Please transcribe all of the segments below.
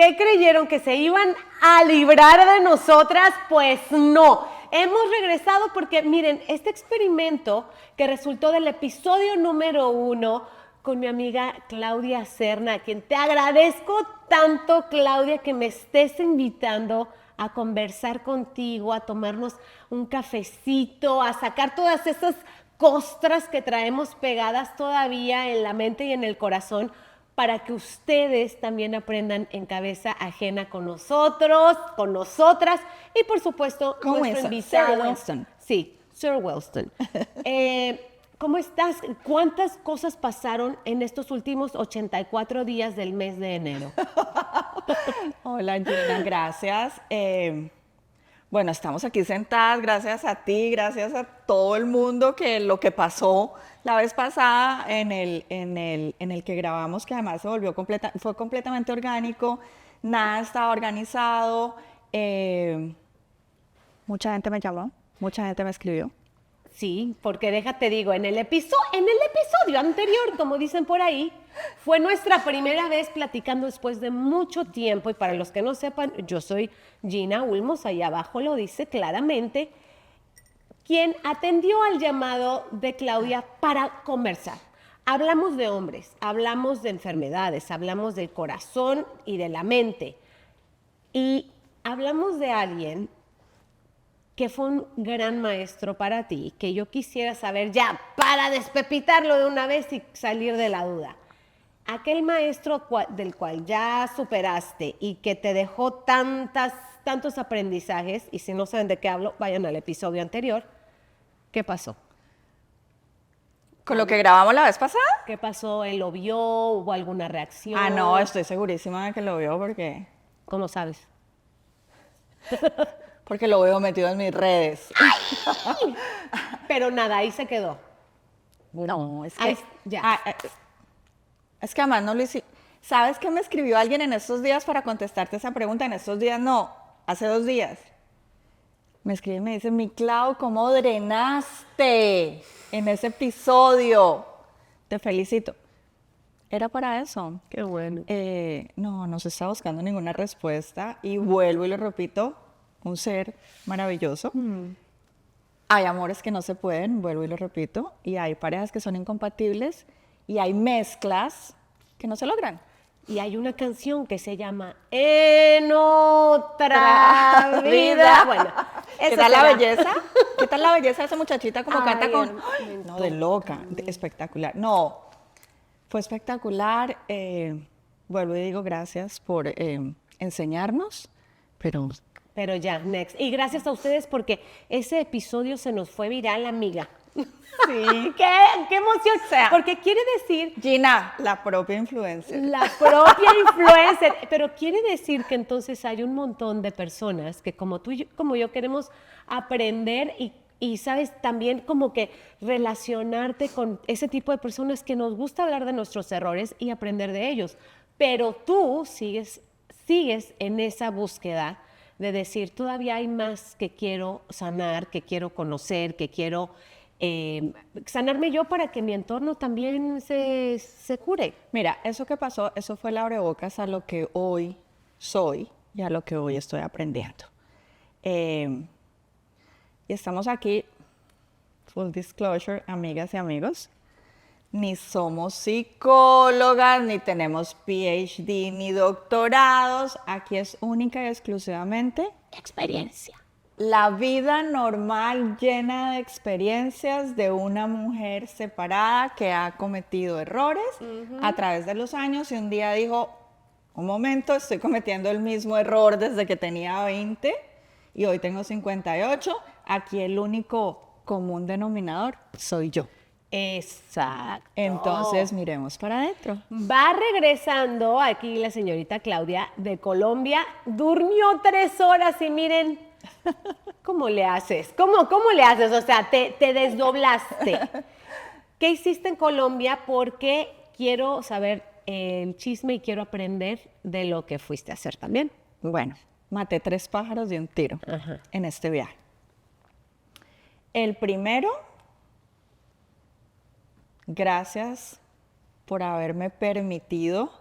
¿Qué creyeron? ¿Que se iban a librar de nosotras? Pues no. Hemos regresado porque, miren, este experimento que resultó del episodio número 1 con mi amiga Claudia Serna, a quien te agradezco tanto, Claudia, que me estés invitando a conversar contigo, a tomarnos un cafecito, a sacar todas esas costras que traemos pegadas todavía en la mente y en el corazón, para que ustedes también aprendan en cabeza ajena con nosotros, con nosotras y por supuesto ¿Cómo nuestro es? invitado. Sir Winston. Sí, Sir Winston. ¿Cómo estás? ¿Cuántas cosas pasaron en estos últimos 84 días del mes de enero? Hola Gina, gracias. Bueno, estamos aquí sentadas, gracias a ti, gracias a todo el mundo que lo que pasó la vez pasada en el que grabamos, que además se volvió fue completamente orgánico, nada estaba organizado. Mucha gente me llamó, mucha gente me escribió. Sí, porque déjate digo, en el episodio anterior, como dicen por ahí, fue nuestra primera vez platicando después de mucho tiempo. Y para los que no sepan, yo soy Gina Ulmos, ahí abajo lo dice claramente, quien atendió al llamado de Claudia para conversar. Hablamos de hombres, hablamos de enfermedades, hablamos del corazón y de la mente. Y hablamos de alguien que fue un gran maestro para ti, que yo quisiera saber ya, para despepitarlo de una vez y salir de la duda. Aquel maestro del cual ya superaste y que te dejó tantos aprendizajes, y si no saben de qué hablo, vayan al episodio anterior. ¿Qué pasó? ¿Con lo que grabamos la vez pasada? ¿Qué pasó? ¿Él lo vio? ¿Hubo alguna reacción? Ah, no, estoy segurísima de que lo vio ¿Cómo sabes? porque lo veo metido en mis redes. Pero nada, ahí se quedó. No, es que... Ahí, ya. Es que además no lo hice. ¿Sabes qué me escribió alguien en estos días para contestarte esa pregunta? En estos días no, hace 2 días. Me escribe y me dice, mi Clau, ¿cómo drenaste en ese episodio? Te felicito. Era para eso. Qué bueno. No se está buscando ninguna respuesta y vuelvo y lo repito, un ser maravilloso. Hay amores que no se pueden, vuelvo y lo repito, y hay parejas que son incompatibles y hay mezclas que no se logran. Y hay una canción que se llama En otra vida. Bueno, ¿qué tal la belleza? ¿Qué tal la belleza de esa muchachita como canta con... Ay, no, de loca, espectacular. No, fue espectacular. Vuelvo y digo gracias por enseñarnos, Pero ya, next. Y gracias a ustedes porque ese episodio se nos fue viral, amiga. sí. ¡Qué emoción! O sea, porque quiere decir... Gina, la propia influencer. La propia influencer. Pero quiere decir que entonces hay un montón de personas que como tú y como yo queremos aprender y sabes, también como que relacionarte con ese tipo de personas que nos gusta hablar de nuestros errores y aprender de ellos. Pero tú sigues en esa búsqueda de decir, todavía hay más que quiero sanar, que quiero conocer, que quiero sanarme yo para que mi entorno también se cure. Mira, eso que pasó, eso fue el abrebocas a lo que hoy soy y a lo que hoy estoy aprendiendo. Y estamos aquí, full disclosure, amigas y amigos, ni somos psicólogas, ni tenemos PhD, ni doctorados. Aquí es única y exclusivamente Experiencia. la vida normal llena de experiencias de una mujer separada que ha cometido errores a través de los años y un día dijo, un momento, estoy cometiendo el mismo error desde que tenía 20 y hoy tengo 58. Aquí el único común denominador soy yo. Exacto. Entonces miremos para adentro. Va regresando aquí la señorita Claudia de Colombia. Durmió 3 horas y miren, ¿cómo le haces? ¿Cómo le haces? O sea, te desdoblaste. ¿Qué hiciste en Colombia? Porque quiero saber el chisme y quiero aprender de lo que fuiste a hacer también. Bueno, maté 3 pájaros de un tiro en este viaje. El primero, gracias por haberme permitido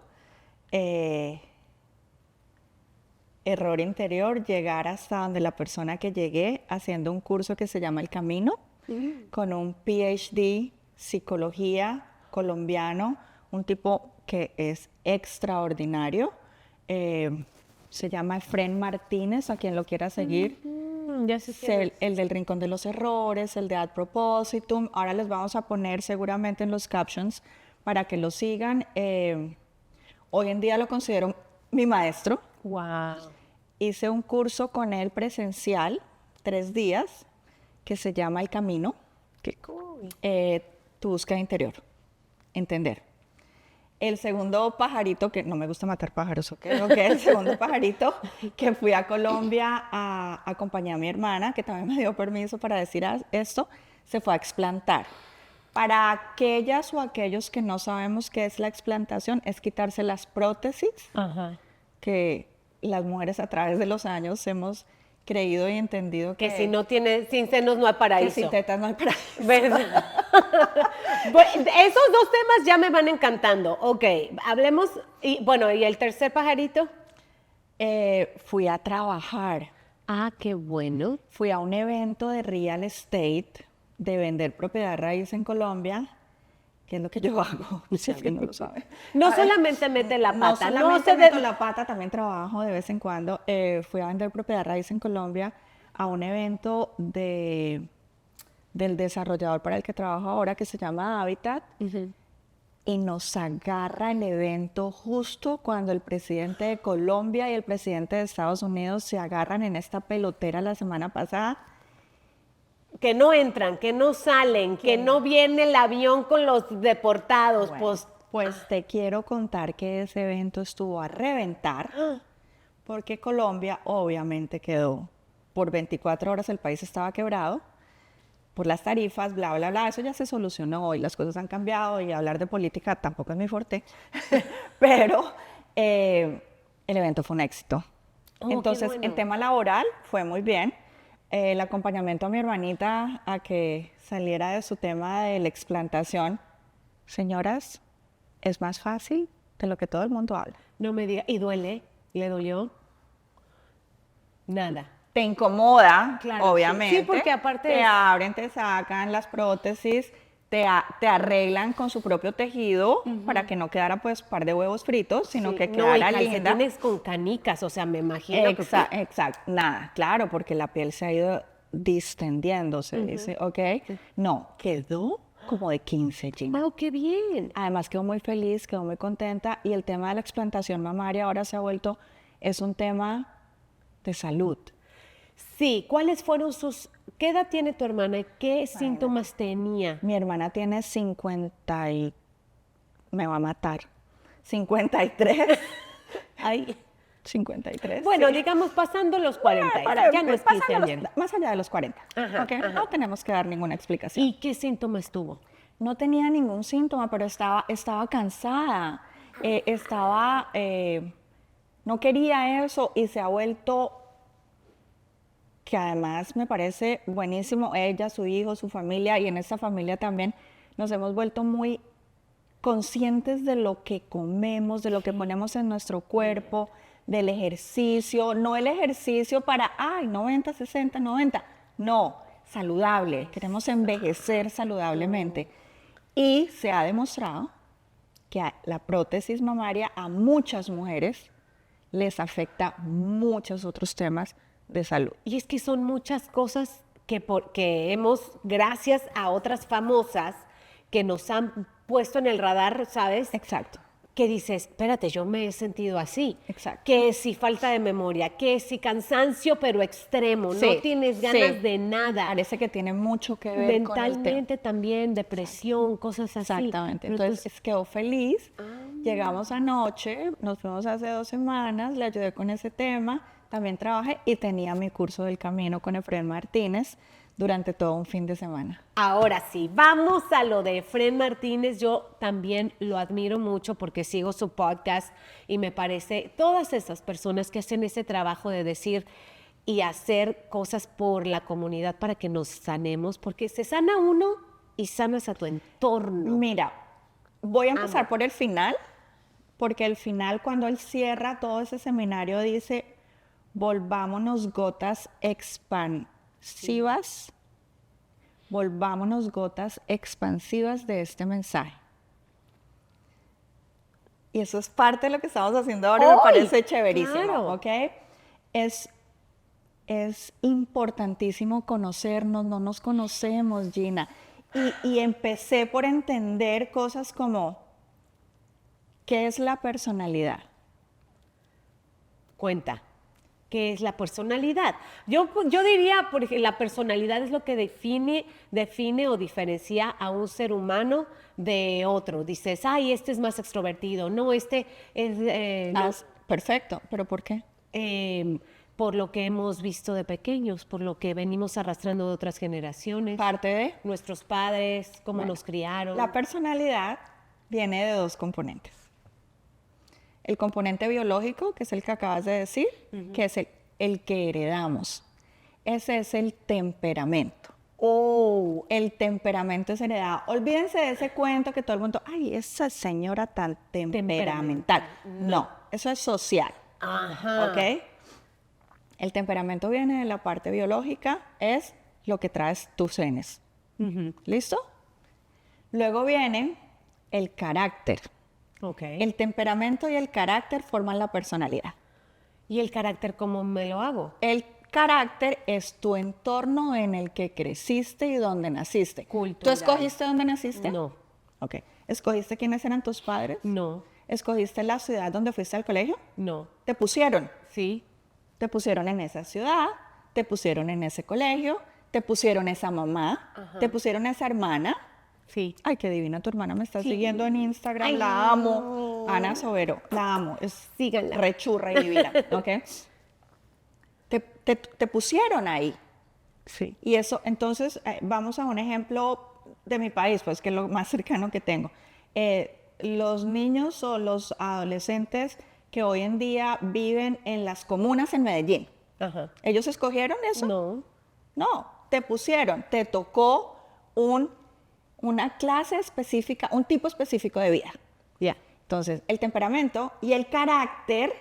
error interior llegar hasta donde la persona que llegué haciendo un curso que se llama El Camino, con un PhD, psicología colombiano, un tipo que es extraordinario. Se llama Efrén Martínez, a quien lo quiera seguir. Ya sé Es quién es. el del Rincón de los Errores, el de Ad Propositum. Ahora les vamos a poner seguramente en los captions para que lo sigan. Hoy en día lo considero mi maestro. Wow. Hice un curso con él presencial, 3 días, que se llama El Camino, que, tu búsqueda interior, entender. El segundo pajarito, que no me gusta matar pájaros, ¿ok? El segundo pajarito, que fui a Colombia a acompañar a mi hermana, que también me dio permiso para decir esto, se fue a explantar. Para aquellas o aquellos que no sabemos qué es la explantación, es quitarse las prótesis Ajá. que las mujeres a través de los años hemos creído y entendido Que si no tiene, sin senos no hay que paraíso. sin tetas no hay paraíso. ¿Verdad? Bueno, esos dos temas ya me van encantando. Ok, hablemos. Y bueno, ¿y el tercer pajarito? Fui a trabajar, Ah, qué bueno. fui a un evento de real estate, de vender propiedad raíz en Colombia, que es lo que yo hago, si alguien no lo sabe. No solamente mete la No pata, solamente se meto la pata, también trabajo de vez en cuando. Fui a vender propiedad raíz en Colombia a un evento del desarrollador para el que trabajo ahora, que se llama Habitat, y nos agarra el evento justo cuando el presidente de Colombia y el presidente de Estados Unidos se agarran en esta pelotera la semana pasada. Que no entran, que no salen, que no viene el avión con los deportados. Bueno, pues te quiero contar que ese evento estuvo a reventar, porque Colombia obviamente quedó por 24 horas, el país estaba quebrado por las tarifas, bla, bla, bla. Eso ya se solucionó y las cosas han cambiado y hablar de política tampoco es mi fuerte, pero el evento fue un éxito. Oh, qué Entonces, bueno. en tema laboral fue muy bien. El acompañamiento a mi hermanita a que saliera de su tema de la explantación. Señoras, es más fácil de lo que todo el mundo habla. No me diga, ¿y duele? ¿Le dolió? Nada. Te incomoda, Claro, sí. obviamente. Sí, porque aparte te es- abren, te sacan las prótesis, te arreglan con su propio tejido para que no quedara pues par de huevos fritos, sino Sí, que no, y quedara linda. calcetines con canicas, o sea, me imagino. Exacto, nada, claro, porque la piel se ha ido distendiendo, se dice, ¿ok? No, quedó como de 15, Gina. ¡Wow, qué bien! Además quedó muy feliz, quedó muy contenta y el tema de la explantación mamaria ahora se ha vuelto, es un tema de salud. Sí, ¿cuáles fueron sus... ¿Qué edad tiene tu hermana y qué síntomas tenía? Mi hermana tiene 50 y... me va a matar. 53. Ay, 53. bueno, sí. digamos, pasando los 40, ya no es pasando 15 años. más allá de los 40. Ajá, ¿Ok? ajá. No tenemos que dar ninguna explicación. ¿Y qué síntomas tuvo? No tenía ningún síntoma, pero estaba cansada. No quería eso y se ha vuelto, que además me parece buenísimo, ella, su hijo, su familia, y en esta familia también nos hemos vuelto muy conscientes de lo que comemos, de lo que ponemos en nuestro cuerpo, del ejercicio, no el ejercicio para, ay, 90, 60, 90, no, saludable, queremos envejecer saludablemente. Y se ha demostrado que la prótesis mamaria a muchas mujeres les afecta muchos otros temas de salud. Y es que son muchas cosas que hemos, gracias a otras famosas, que nos han puesto en el radar, ¿sabes? Exacto. Que dices, espérate, yo me he sentido así. Exacto. Que si falta de memoria, que si cansancio pero extremo, no Sí, tienes ganas sí. de nada. Parece que tiene mucho que ver con el tema. Mentalmente también, depresión, cosas así. Exactamente. Pero Entonces quedó feliz. Llegamos anoche, nos fuimos hace 2 semanas, le ayudé con ese tema, también trabajé y tenía mi curso del camino con Efrén Martínez durante todo un fin de semana. ahora sí, vamos a lo de Efrén Martínez. Yo también lo admiro mucho porque sigo su podcast y me parece todas esas personas que hacen ese trabajo de decir y hacer cosas por la comunidad para que nos sanemos, porque se sana uno y sanas a tu entorno. Mira, voy a empezar por el final, porque el final, cuando él cierra todo ese seminario, dice, volvámonos gotas expansivas. Volvámonos gotas expansivas de este mensaje. Y eso es parte de lo que estamos haciendo ahora y me parece chéverísimo, claro. ¿ok? Es importantísimo conocernos, no nos conocemos, Gina. Y empecé por entender cosas como, ¿qué es la personalidad? Cuenta, ¿qué es la personalidad? Yo diría, porque la personalidad es lo que define o diferencia a un ser humano de otro. Dices, ay, este es más extrovertido, no, este es... Perfecto, ¿pero por qué? Por lo que hemos visto de pequeños, por lo que venimos arrastrando de otras generaciones, Parte de... nuestros padres, cómo Bueno, nos criaron. La personalidad viene de dos componentes. El componente biológico, que es el que acabas de decir, que es el que heredamos. Ese es el temperamento. El temperamento es heredado. Olvídense de ese cuento que todo el mundo, ay, esa señora tan temperamental. No, eso es social. Ajá. ¿Ok? El temperamento viene de la parte biológica, es lo que traes tus genes. ¿Listo? Luego viene el carácter. Okay. El temperamento y el carácter forman la personalidad. ¿Y el carácter cómo me lo hago? El carácter es tu entorno en el que creciste y donde naciste. Cultural. ¿Tú escogiste dónde naciste? No. Ok. ¿Escogiste quiénes eran tus padres? No. ¿Escogiste la ciudad donde fuiste al colegio? No. Te pusieron. Sí. Te pusieron en esa ciudad, te pusieron en ese colegio, te pusieron esa mamá, te pusieron esa hermana. Sí. Ay, qué divina tu hermana, me está Sí. siguiendo en Instagram, Ay, la amo. no. Ana Sobero, la amo, es Síganla. rechurra y divina, ¿ok? Te pusieron ahí. Sí. Y eso, entonces, vamos a un ejemplo de mi país, pues que es lo más cercano que tengo. Los niños o los adolescentes que hoy en día viven en las comunas en Medellín, Ajá. ¿ellos escogieron eso? No. No, te pusieron, te tocó una clase específica, un tipo específico de vida. Ya. Entonces, el temperamento y el carácter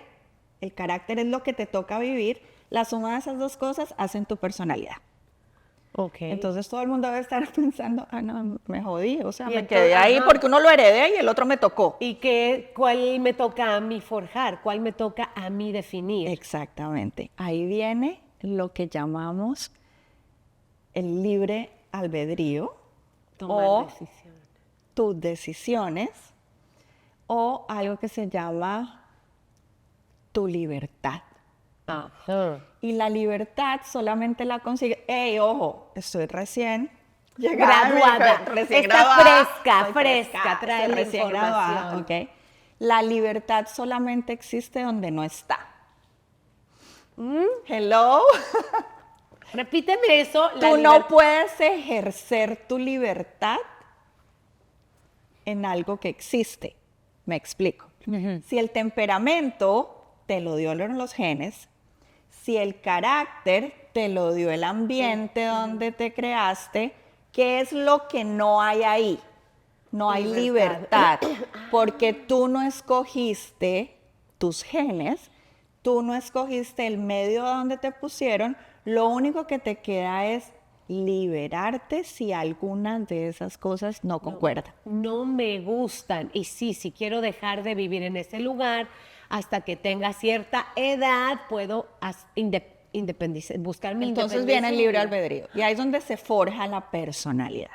es lo que te toca vivir, la suma de esas dos cosas hacen tu personalidad. Ok. Entonces todo el mundo debe estar pensando, ah, no, me jodí, o sea, Y me entonces, quedé ahí ajá. porque uno lo heredé y el otro me tocó. ¿Y cuál me toca a mí forjar? ¿Cuál me toca a mí definir? Exactamente. Ahí viene lo que llamamos el libre albedrío Tomar decisiones. tus decisiones o algo que se llama tu libertad. Ajá. Y la libertad solamente la consigue. ¡Ey, ojo! Estoy recién llegada, Graduada. recién Está graduada. fresca, Estoy fresca, trae estoy la recién graduada, información. ¿ok? La libertad solamente existe donde no está. Hello. Repíteme eso. Tú no puedes ejercer tu libertad en algo que existe. Me explico. Si el temperamento te lo dieron los genes, si el carácter te lo dio el ambiente donde te creaste, ¿qué es lo que no hay ahí? No hay libertad, porque tú no escogiste tus genes, tú no escogiste el medio donde te pusieron, lo único que te queda es liberarte si alguna de esas cosas no concuerdan. No me gustan. Y sí, si quiero dejar de vivir en ese lugar, hasta que tenga cierta edad, puedo buscar mi Entonces viene el libre independencia. albedrío. Y ahí es donde se forja la personalidad.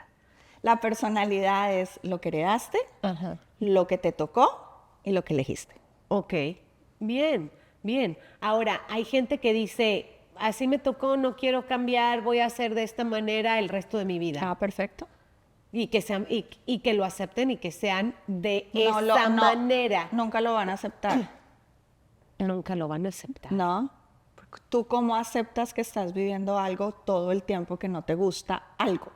La personalidad es lo que heredaste, Ajá. lo que te tocó y lo que elegiste. Ok, bien, bien. Ahora, hay gente que dice, así me tocó, no quiero cambiar, voy a hacer de esta manera el resto de mi vida. Ah, perfecto. Y que sean, y que lo acepten y que sean de No esa manera. Nunca lo van a aceptar. Nunca lo van a aceptar. No. ¿Tú cómo aceptas que estás viviendo algo todo el tiempo que no te gusta algo?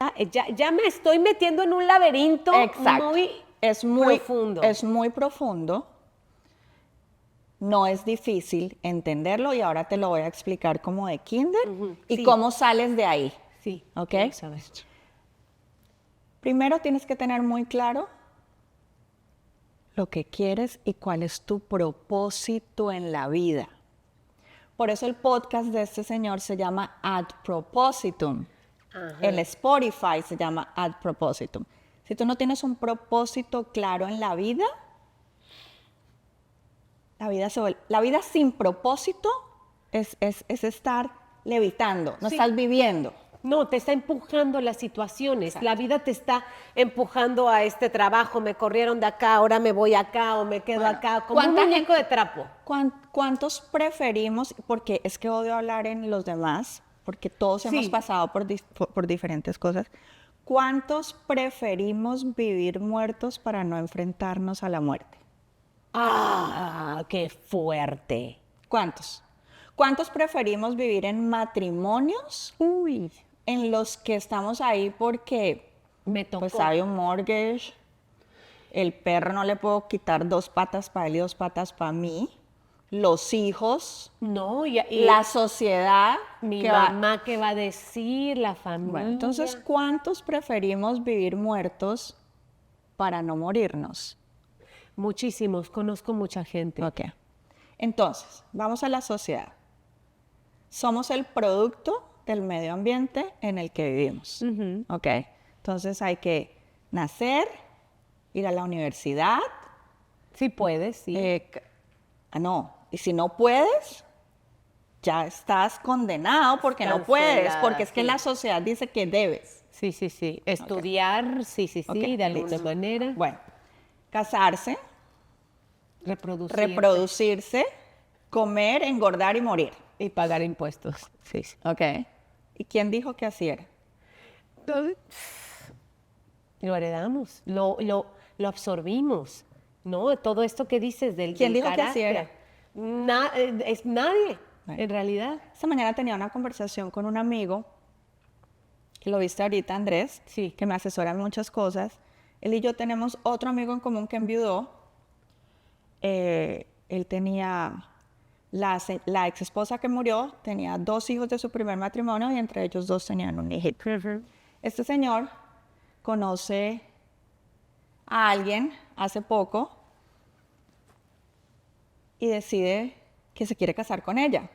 Ya me estoy metiendo en un laberinto muy profundo. Es muy profundo. No es difícil entenderlo y ahora te lo voy a explicar como de kinder y Sí. cómo sales de ahí. Sí, ¿Ok? quiero saber. Primero tienes que tener muy claro lo que quieres y cuál es tu propósito en la vida. Por eso el podcast de este señor se llama Ad Propositum. Ajá. El Spotify se llama Ad Propositum. Si tú no tienes un propósito claro en la vida la vida sin propósito es estar levitando, no Sí. estás viviendo. No, te está empujando las situaciones. La vida te está empujando a este trabajo. Me corrieron de acá, ahora me voy acá o me quedo Bueno, acá. Como un ¿cuánta muñeco de trapo. ¿Cuántos preferimos? Porque es que odio hablar en los demás, porque todos Sí. hemos pasado por diferentes cosas. ¿Cuántos preferimos vivir muertos para no enfrentarnos a la muerte? ¡Ah, qué fuerte! ¿Cuántos? ¿Cuántos preferimos vivir en matrimonios Uy, en los que estamos ahí porque me tocó. pues hay un mortgage, el perro no le puedo quitar 2 patas para él y 2 patas para mí, los hijos, No, y la sociedad mi que va- mamá, ¿qué va a decir? La familia. Bueno, entonces, ¿cuántos preferimos vivir muertos para no morirnos? Muchísimos, conozco mucha gente. Ok. Entonces, vamos a la sociedad. Somos el producto del medio ambiente en el que vivimos. Ok. Entonces hay que nacer, ir a la universidad. Sí puedes, sí. No. Y si no puedes, ya estás condenado porque no puedes. Cancelada, Porque es que sí. la sociedad dice que debes. Sí, sí, sí. Estudiar, sí, sí, sí, Ok, de alguna listo. manera. Bueno, casarse, Reproducir. reproducirse, comer, engordar y morir. Y pagar impuestos. Sí, sí. Ok. ¿Y quién dijo que así era? Lo heredamos, lo absorbimos, ¿no? Todo esto que dices del ¿Quién del dijo que así carácter. era? Es nadie, Bueno. en realidad. Esta mañana tenía una conversación con un amigo, que lo viste ahorita, Andrés, Sí. que me asesora en muchas cosas. Él y yo tenemos otro amigo en común que enviudó. Él tenía, la ex esposa que murió, tenía 2 hijos de su primer matrimonio y entre ellos 2 tenían un hijito. Este señor conoce a alguien hace poco y decide que se quiere casar con ella.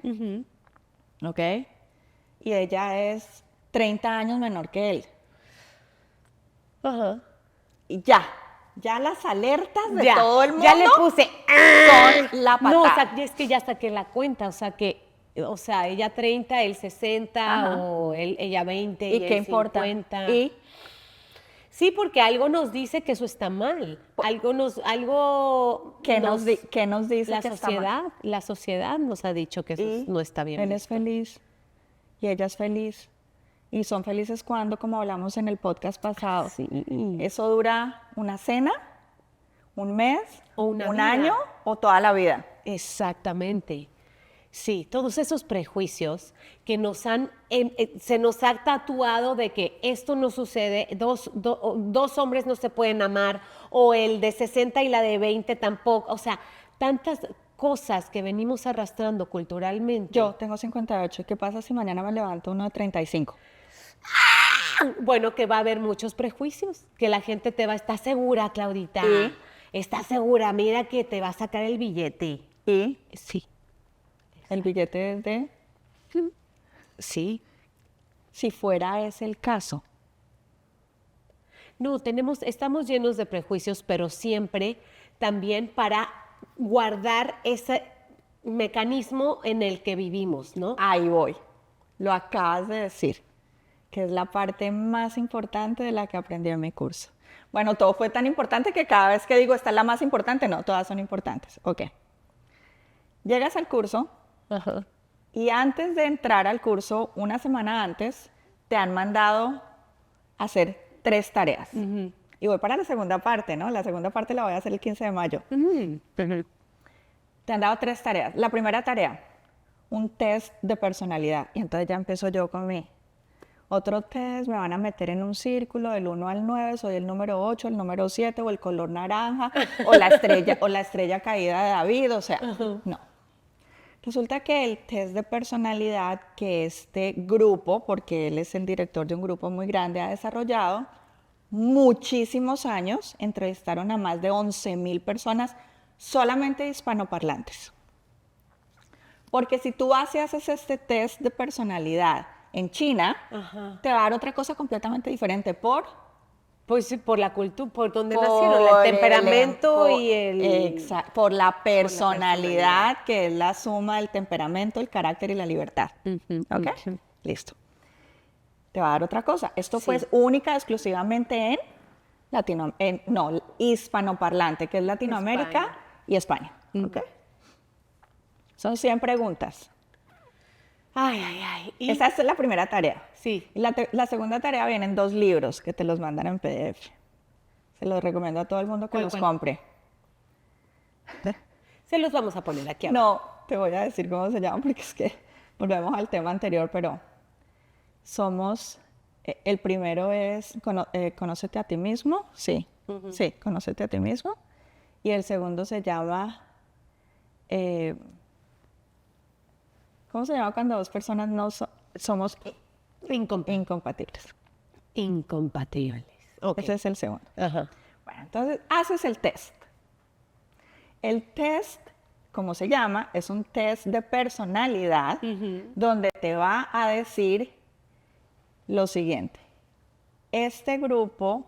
¿Ok? Y ella es 30 años menor que él. Ajá. Y ya las alertas de Ya, todo el mundo ya le puse. son la patada. No, o sea, es que ya saqué la cuenta, o sea, ella 30, él 60, Ajá. o ella 20 ¿Y qué él importa? 50. Y Sí, porque algo nos dice que eso está mal. ¿qué nos dice la que está mal? la sociedad nos ha dicho que eso Y no está bien. él es visto. feliz y ella es feliz. Y son felices cuando, como hablamos en el podcast pasado, Sí. eso dura una cena, un mes, O una un vida. año o toda la vida. Exactamente. Sí, todos esos prejuicios que se nos ha tatuado de que esto no sucede, dos hombres no se pueden amar, o el de 60 y la de 20 tampoco, o sea, tantas cosas que venimos arrastrando culturalmente. Yo tengo 58. ¿Qué pasa si mañana me levanto uno de 35? Bueno, que va a haber muchos prejuicios, que la gente ¿estás segura, Claudita? ¿Y? ¿Estás segura? Mira que te va a sacar el billete. Y Sí, el billete es de... sí. Si fuera ese el caso. No, estamos llenos de prejuicios, pero siempre también para guardar ese mecanismo en el que vivimos, ¿no? Ahí voy. Lo acabas de decir, que es la parte más importante de la que aprendí en mi curso. Bueno, todo fue tan importante que cada vez que digo esta es la más importante, no, todas son importantes. Ok. Llegas al curso Ajá. y antes de entrar al curso, una semana antes, te han mandado a hacer 3 tareas. Y voy para la segunda parte, ¿no? La segunda parte la voy a hacer el 15 de mayo. Te han dado 3 tareas. La primera tarea, un test de personalidad. Y entonces ya empiezo yo con mi otro test, me van a meter en un círculo del 1 al 9, soy el número 8, el número 7, o el color naranja, o la estrella caída de David, o sea, no. Resulta que el test de personalidad que este grupo, porque él es el director de un grupo muy grande, ha desarrollado, muchísimos años, entrevistaron a más de 11,000 personas, solamente hispanoparlantes. Porque si tú haces este test de personalidad en China, te va a dar otra cosa completamente diferente Pues sí, por la cultura, por donde por nacieron, el temperamento por- y el... por la personalidad. personalidad, que es la suma del temperamento, el carácter y la libertad. ¿Ok? Listo. Te va a dar otra cosa. Esto fue única exclusivamente no, hispanoparlante, que es Latinoamérica España. y España. ¿Ok? Son 100 preguntas. Ay, ay, ay. Y- Esa es la primera tarea. Sí. Y la segunda tarea viene en 2 libros que te los mandan en PDF. Se los recomiendo a todo el mundo que ¿Cuál, los cuál? compre. Se los vamos a poner aquí abajo. No, te voy a decir cómo se llaman porque es que volvemos al tema anterior, pero el primero es Conócete a ti mismo. Sí, sí, Conócete a ti mismo. Y el segundo se llama, ¿cómo se llama cuando 2 personas no somos incompatibles? Incompatibles. Ok. Ese es el segundo. Ajá. Bueno, entonces haces el test. El test, como se llama, es un test de personalidad donde te va a decir lo siguiente. Este grupo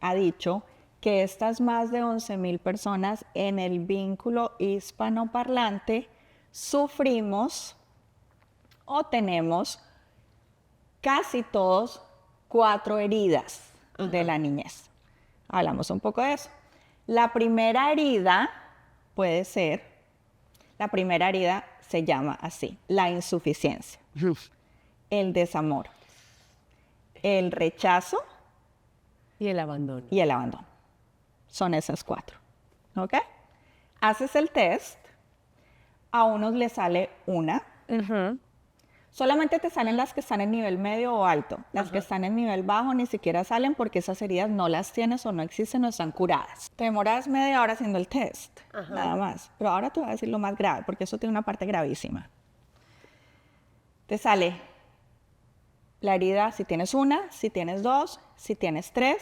ha dicho que estas más de 11,000 personas en el vínculo hispanoparlante sufrimos o tenemos casi todos 4 heridas de la niñez. Hablamos un poco de eso. La primera herida se llama así, la insuficiencia, el desamor, el rechazo Y el abandono. y el abandono. Son esas 4. ¿Ok? Haces el test, a unos les sale una. Solamente te salen las que están en nivel medio o alto. Las que están en nivel bajo ni siquiera salen porque esas heridas no las tienes o no existen o están curadas. Te demoras media hora haciendo el test, nada más. Pero ahora te voy a decir lo más grave, porque eso tiene una parte gravísima. Te sale la herida si tienes una, si tienes 2, si tienes 3.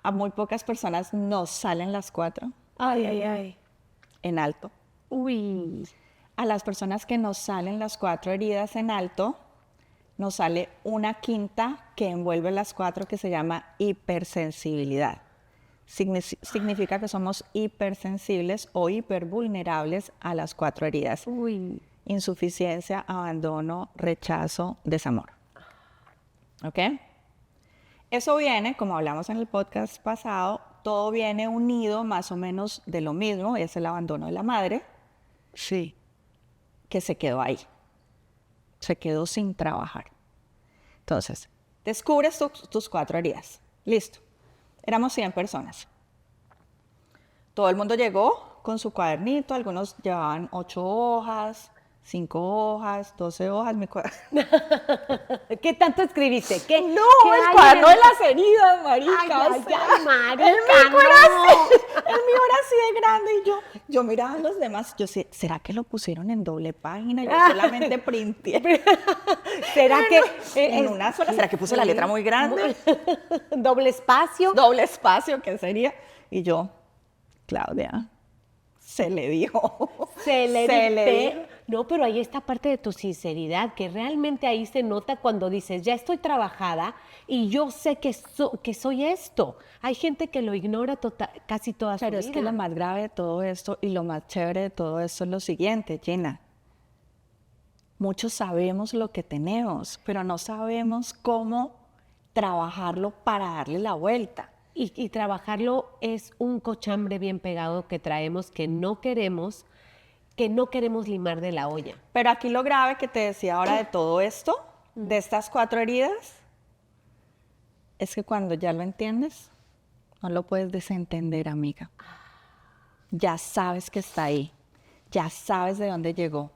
A muy pocas personas nos salen las 4 Ay, ay, ay. en alto. Uy. A las personas que nos salen las 4 heridas en alto, nos sale una quinta que envuelve las 4 que se llama hipersensibilidad. Significa que somos hipersensibles o hipervulnerables a las 4 heridas. Uy. Insuficiencia, abandono, rechazo, desamor. ¿Ok? Eso viene, como hablamos en el podcast pasado, todo viene unido más o menos de lo mismo, es el abandono de la madre. Sí. Que se quedó ahí, se quedó sin trabajar. Entonces, descubres tus 4 heridas. Listo. Éramos 100 personas. Todo el mundo llegó con su cuadernito, algunos llevaban 8 hojas, 5 hojas, 12 hojas. ¿Qué tanto escribiste? ¿Qué? No, ¿Qué el hay cuaderno en- de las heridas, marica. Ay, o ay, sea, ay, marica, el mío era no. así, el mío era así de grande y yo miraba a los demás, yo sé, ¿será que lo pusieron en doble página? Yo solamente printé. ¿Será que En una sola, ¿será que puse la letra muy grande? doble espacio? Doble espacio, ¿qué sería? Y yo, Claudia, se le dijo. Se le dijo. dijo. No, pero ahí está parte de tu sinceridad, que realmente ahí se nota cuando dices, ya estoy trabajada y yo sé que soy esto. Hay gente que lo ignora casi toda su Pero vida. es que lo más grave de todo esto y lo más chévere de todo esto es lo siguiente, Gina. Muchos sabemos lo que tenemos, pero no sabemos cómo trabajarlo para darle la vuelta. Y trabajarlo es un cochambre bien pegado que traemos que no queremos limar de la olla. Pero aquí lo grave que te decía ahora de todo esto, de estas 4 heridas, es que cuando ya lo entiendes, no lo puedes desentender, amiga. Ya sabes que está ahí, ya sabes de dónde llegó,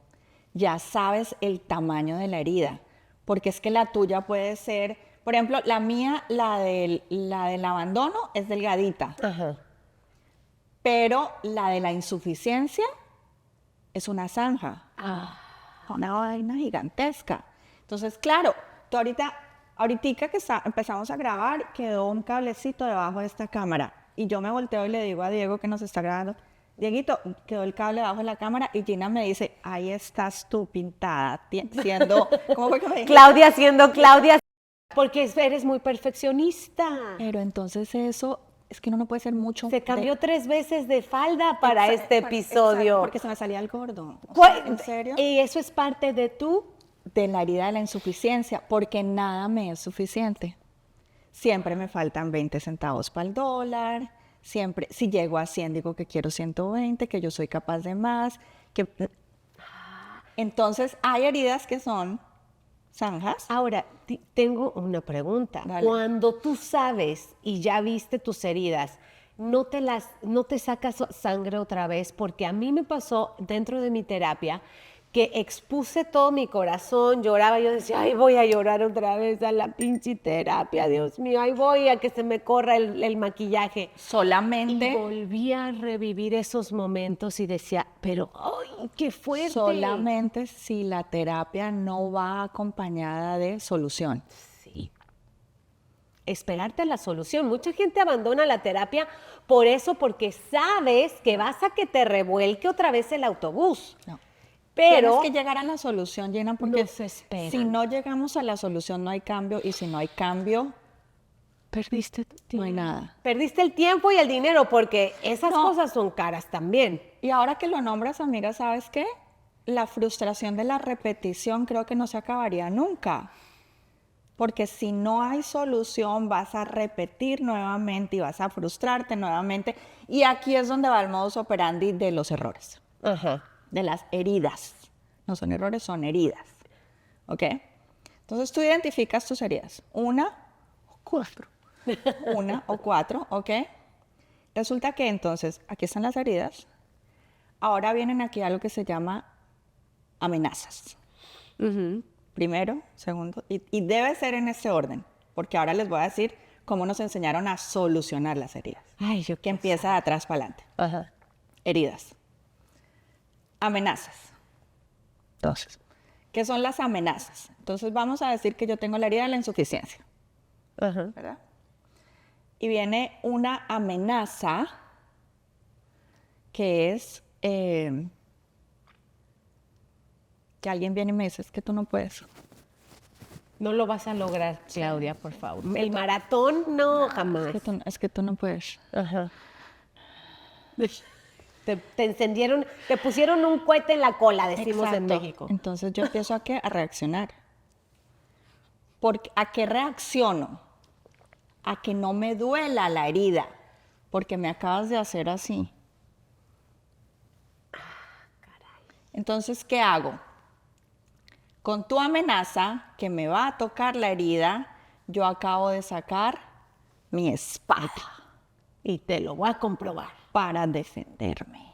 ya sabes el tamaño de la herida, porque es que la tuya puede ser, por ejemplo, la mía, la del abandono es delgadita, Ajá. pero la de la insuficiencia es una zanja. Una vaina gigantesca. Entonces, claro, tú ahorita que empezamos a grabar, quedó un cablecito debajo de esta cámara. Y yo me volteo y le digo a Diego que nos está grabando, Dieguito, quedó el cable debajo de la cámara y Gina me dice, ahí estás tú pintada, siendo, ¿cómo fue que me dijiste? Claudia siendo Claudia, porque eres muy perfeccionista. Pero entonces eso, es que uno no puede ser mucho. Se cambió 3 veces de falda para este Exacto, episodio. porque se me salía el gordo. O sea, ¿en serio? ¿Y eso es parte de tú? De la herida de la insuficiencia, porque nada me es suficiente. Siempre me faltan 20 centavos para el dólar, siempre, si llego a 100 digo que quiero 120, que yo soy capaz de más, que... Entonces hay heridas que son zanjas. Ahora, tengo una pregunta. Dale. Cuando tú sabes y ya viste tus heridas, no te sacas sangre otra vez, porque a mí me pasó dentro de mi terapia que expuse todo mi corazón, lloraba, yo decía, ay, voy a llorar otra vez a la pinche terapia, Dios mío, ay, voy a que se me corra el maquillaje. Y Solamente, volví a revivir esos momentos y decía, pero, ay, qué fuerte. solamente si la terapia no va acompañada de solución. Sí. Esperarte a la solución. Mucha gente abandona la terapia por eso, porque sabes que vas a que te revuelque otra vez el autobús. No. Pero Tienes que llegar a la solución, Gina, porque no se esperan. si no llegamos a la solución no hay cambio y si no hay cambio, perdiste tu no tiempo. hay nada. Perdiste el tiempo y el dinero, porque esas No. cosas son caras también. Y ahora que lo nombras, amiga, ¿sabes qué? La frustración de la repetición creo que no se acabaría nunca. Porque si no hay solución, vas a repetir nuevamente y vas a frustrarte nuevamente. Y aquí es donde va el modus operandi de los errores, Ajá. de las heridas. No son errores, son heridas. ¿Ok? Entonces tú identificas tus heridas. 1 o 4. 1 o 4, ¿ok? Resulta que entonces, aquí están las heridas. Ahora vienen aquí a lo que se llama amenazas. Primero, segundo, y debe ser en ese orden, porque ahora les voy a decir cómo nos enseñaron a solucionar las heridas. Ay, yo Que empieza de atrás para adelante. Ajá. Heridas. Amenazas. Entonces. ¿Qué son las amenazas? Entonces vamos a decir que yo tengo la herida de la insuficiencia, Ajá. ¿verdad? Y viene una amenaza que es que alguien viene y me dice, es que tú no puedes. No lo vas a lograr, Claudia, por favor. El maratón, no, jamás. Es que tú no puedes. Ajá. Te encendieron, te pusieron un cohete en la cola, decimos en Exacto. México. Entonces yo empiezo a reaccionar. ¿A qué reacciono? A que no me duela la herida, porque me acabas de hacer así. Entonces, ¿qué hago? Con tu amenaza que me va a tocar la herida, yo acabo de sacar mi espada Y te lo voy a comprobar. para defenderme.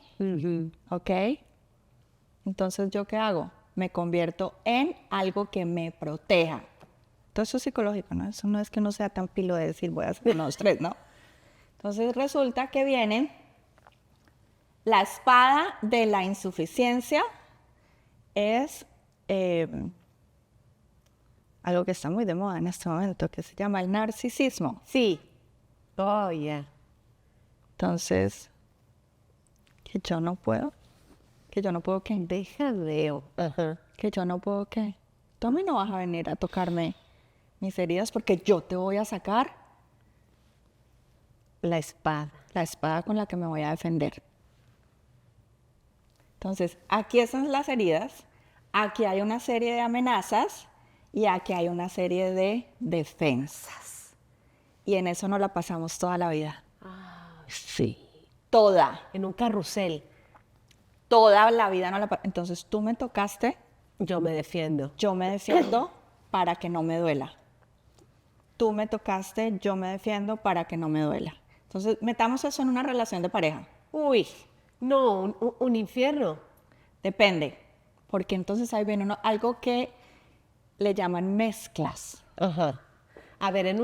¿Ok? Entonces, ¿yo qué hago? Me convierto en algo que me proteja. Todo eso es psicológico, ¿no? Eso no es que no sea tan pilo de decir voy a hacer 1, 2, 3, ¿no? Entonces resulta que viene la espada de la insuficiencia, es algo que está muy de moda en este momento, que se llama el narcisismo. Sí. Oh, yeah. Entonces, que yo no puedo. Que yo no puedo qué. Deja veo. Ajá. Que yo no puedo qué. Tú a mí no vas a venir a tocarme mis heridas porque yo te voy a sacar La espada. la espada con la que me voy a defender. Entonces, aquí están las heridas, aquí hay una serie de amenazas y aquí hay una serie de defensas. Y en eso nos la pasamos toda la vida. Sí. Toda. En un carrusel. Toda la vida nos la pasamos. Entonces, tú me tocaste, Yo me defiendo. yo me defiendo para que no me duela. Tú me tocaste, yo me defiendo para que no me duela. Entonces, metamos eso en una relación de pareja. Uy, no, un infierno. Depende, porque entonces ahí viene algo que le llaman mezclas. Ajá. A ver,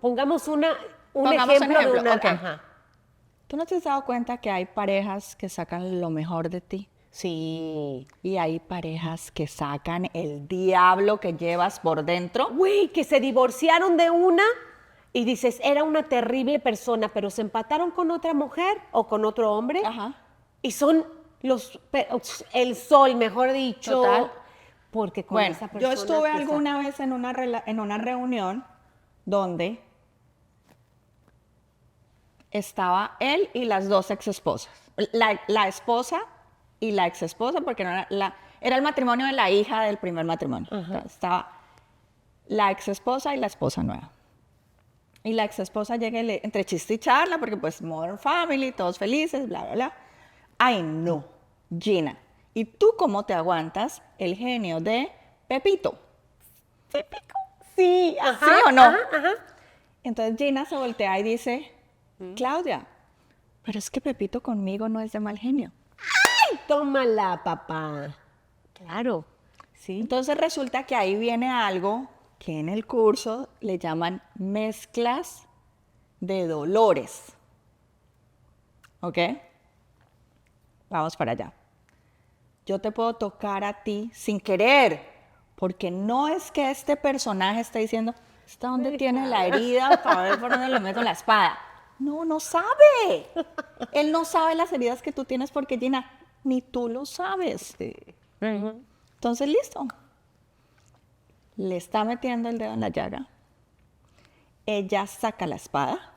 pongamos un Pongamos un ejemplo de ejemplo, una... ok. Ajá. ¿Tú no te has dado cuenta que hay parejas que sacan lo mejor de ti? Sí. Y hay parejas que sacan el diablo que llevas por dentro. Güey, que se divorciaron de una y dices, era una terrible persona, pero se empataron con otra mujer o con otro hombre Ajá. y son el sol, mejor dicho. Total. Porque con Bueno, esa persona... yo estuve te alguna vez en una reunión donde estaba él y las dos exesposas. La esposa y la exesposa, porque no era el matrimonio de la hija del primer matrimonio. Entonces, estaba la exesposa y la esposa nueva. Y la exesposa llega y entre chiste y charla, porque pues Modern Family, todos felices, bla, bla, bla. Ay, no, Gina. ¿Y tú cómo te aguantas el genio de Pepito? Típico. Sí, ajá. ¿Sí o no? Ajá, ajá. Entonces Gina se voltea y dice, Claudia, pero es que Pepito conmigo no es de mal genio. Tómala, papá. Claro. Sí. Entonces resulta que ahí viene algo que en el curso le llaman mezclas de dolores. ¿Ok? Vamos para allá. Yo te puedo tocar a ti sin querer, porque no es que este personaje esté diciendo, ¿está dónde tiene la herida para ver por dónde le meto la espada? No, no sabe. Él no sabe las heridas que tú tienes porque, Gina, ni tú lo sabes. Entonces, listo. Le está metiendo el dedo en la llaga. Ella saca la espada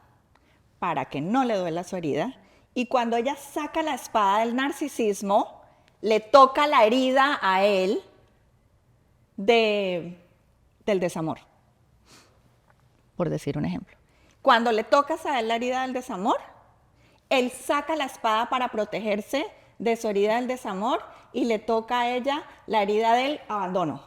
para que no le duela su herida. Y cuando ella saca la espada del narcisismo, le toca la herida a él del desamor. Por decir un ejemplo. Cuando le tocas a él la herida del desamor, él saca la espada para protegerse de su herida del desamor y le toca a ella la herida del abandono.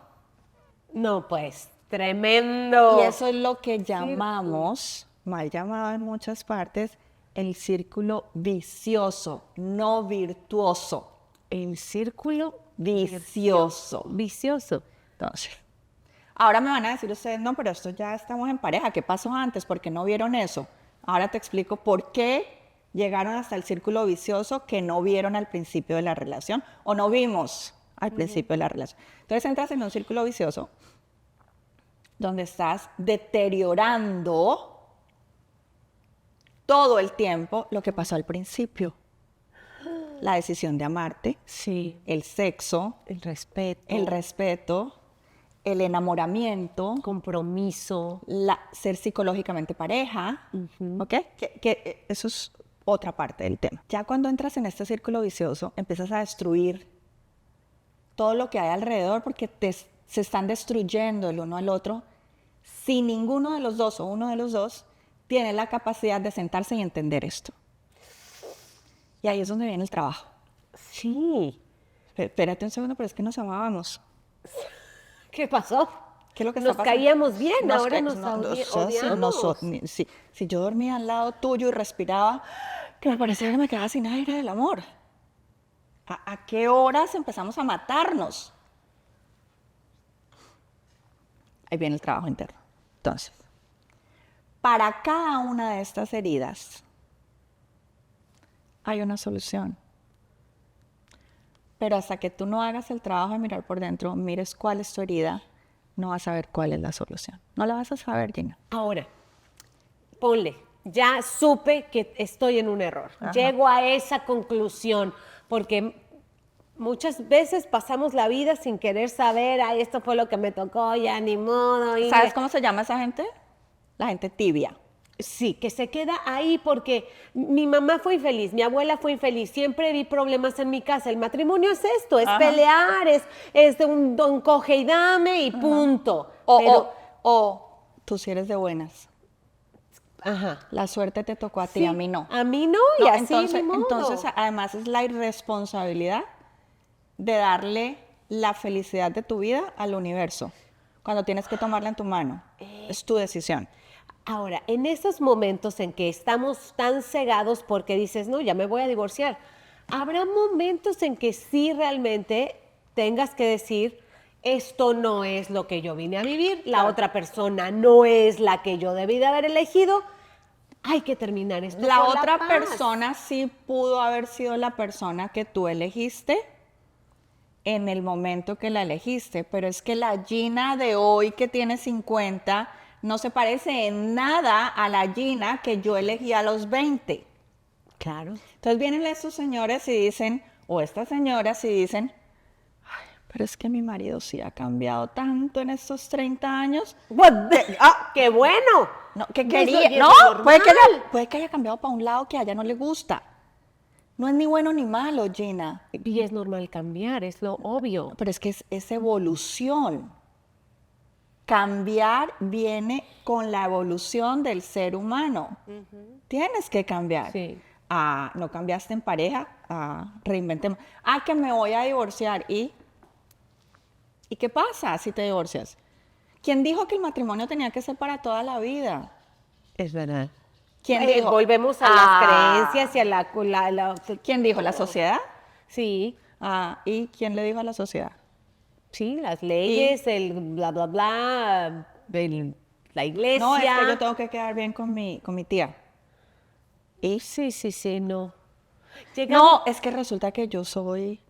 No, pues, tremendo. Y eso es lo que llamamos, mal llamado en muchas partes, el círculo vicioso, no virtuoso. El círculo Vicioso. vicioso. Entonces, ahora me van a decir ustedes, no, pero esto ya estamos en pareja, ¿qué pasó antes? ¿Por qué no vieron eso? Ahora te explico por qué llegaron hasta el círculo vicioso que no vieron al principio de la relación o no vimos al principio de la relación. Entonces entras en un círculo vicioso donde estás deteriorando todo el tiempo lo que pasó al principio. La decisión de amarte, Sí. el sexo, El respeto. el respeto, el enamoramiento, compromiso. ser psicológicamente pareja, ¿ok? Que eso es otra parte del tema. Ya cuando entras en este círculo vicioso, empiezas a destruir todo lo que hay alrededor porque se están destruyendo el uno al otro si ninguno de los dos o uno de los dos tiene la capacidad de sentarse y entender esto. Y ahí es donde viene el trabajo. Sí. Espérate un segundo, pero es que nos amábamos. ¿Qué pasó? ¿Qué es lo que Nos está pasando? caíamos bien, ahora nos odiamos. Si yo dormía al lado tuyo y respiraba, que me parecía que me quedaba sin aire del amor. ¿A qué horas empezamos a matarnos? Ahí viene el trabajo interno. Entonces, para cada una de estas heridas hay una solución. Pero hasta que tú no hagas el trabajo de mirar por dentro, mires cuál es tu herida, no vas a ver cuál es la solución. No la vas a saber, Gina. Ahora, ponle, ya supe que estoy en un error. Ajá. Llego a esa conclusión porque muchas veces pasamos la vida sin querer saber, ay, esto fue lo que me tocó, ya ni modo. Y ¿Sabes cómo se llama esa gente? La gente tibia. Sí, que se queda ahí porque mi mamá fue infeliz, mi abuela fue infeliz, siempre vi problemas en mi casa. El matrimonio es esto, es Ajá. pelear, es de un don coge y dame y punto. O tú si eres de buenas. Ajá. La suerte te tocó a ti, Sí, a mí no. A mí no, y No, así ni modo. entonces, además es la irresponsabilidad de darle la felicidad de tu vida al universo. Cuando tienes que tomarla en tu mano. Es tu decisión. Ahora, en esos momentos en que estamos tan cegados porque dices, no, ya me voy a divorciar, habrá momentos en que sí realmente tengas que decir, esto no es lo que yo vine a vivir, la Claro. otra persona no es la que yo debí de haber elegido, hay que terminar esto La por otra paz. persona sí pudo haber sido la persona que tú elegiste en el momento que la elegiste, pero es que la Gina de hoy que tiene 50 no se parece en nada a la Gina que yo elegí a los 20. Claro. Entonces vienen estos señores y dicen, o estas señoras y dicen, "Ay, pero es que mi marido sí ha cambiado tanto en estos 30 años. ¡Qué bueno! No, que Eso quería, ya es no, normal. puede que haya cambiado para un lado que a ella no le gusta. No es ni bueno ni malo, Gina. Y es normal cambiar, es lo obvio. Pero es que es evolución. Cambiar viene con la evolución del ser humano. Tienes que cambiar. Sí. No cambiaste en pareja, reinventemos. Que me voy a divorciar. ¿Y qué pasa si te divorcias? ¿Quién dijo que el matrimonio tenía que ser para toda la vida? Es verdad. ¿Quién dijo? Volvemos a las creencias y a ¿Quién dijo? ¿La sociedad? Sí, ¿Y quién le dijo a la sociedad? sí, las leyes, el bla, bla, bla, la iglesia. No, es que yo tengo que quedar bien con mi tía. ¿Y? Sí, no. No, es que resulta que yo soy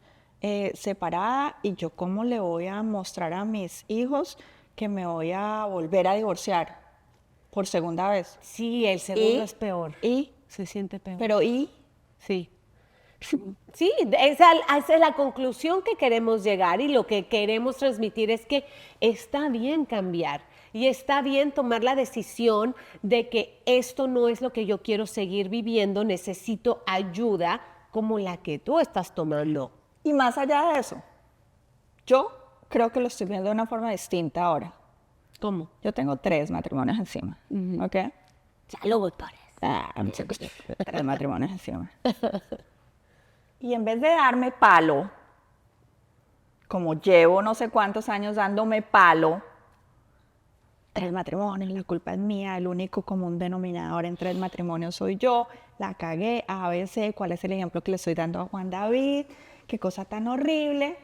separada y yo cómo le voy a mostrar a mis hijos que me voy a volver a divorciar por segunda vez. Sí, el segundo es peor. ¿Y? Se siente peor. Pero ¿y? Sí. Sí, esa es la conclusión que queremos llegar y lo que queremos transmitir es que está bien cambiar y está bien tomar la decisión de que esto no es lo que yo quiero seguir viviendo, necesito ayuda como la que tú estás tomando. Y más allá de eso, yo creo que lo estoy viendo de una forma distinta ahora. ¿Cómo? Yo tengo 3 matrimonios encima, ¿ok? Salud, Torres. 3 matrimonios encima. Y en vez de darme palo, como llevo no sé cuántos años dándome palo, 3 matrimonios, la culpa es mía, el único común denominador en 3 matrimonios soy yo, la cagué, ABC, ¿cuál es el ejemplo que le estoy dando a Juan David? Qué cosa tan horrible.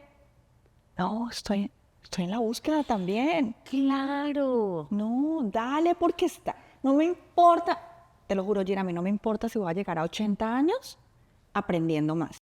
No, estoy en la búsqueda también. Claro. No, dale, porque no me importa, te lo juro, Gina, a mí no me importa si voy a llegar a 80 años aprendiendo más.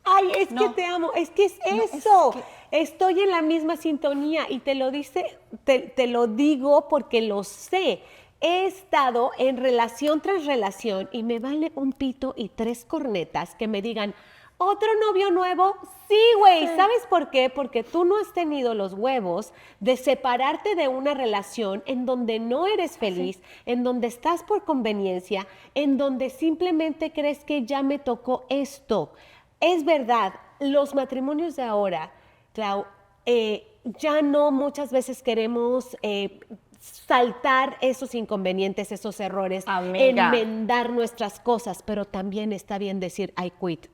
Ay, es No. que te amo, es que es No, es eso. que- Estoy en la misma sintonía y te lo digo porque lo sé. He estado en relación tras relación y me vale un pito y 3 cornetas que me digan, ¿otro novio nuevo? Sí, güey. ¿Sabes por qué? Porque tú no has tenido los huevos de separarte de una relación en donde no eres feliz, en donde estás por conveniencia, en donde simplemente crees que ya me tocó esto. Es verdad, los matrimonios de ahora, Clau, ya no muchas veces queremos saltar esos inconvenientes, esos errores, Amiga. enmendar nuestras cosas, pero también está bien decir I quit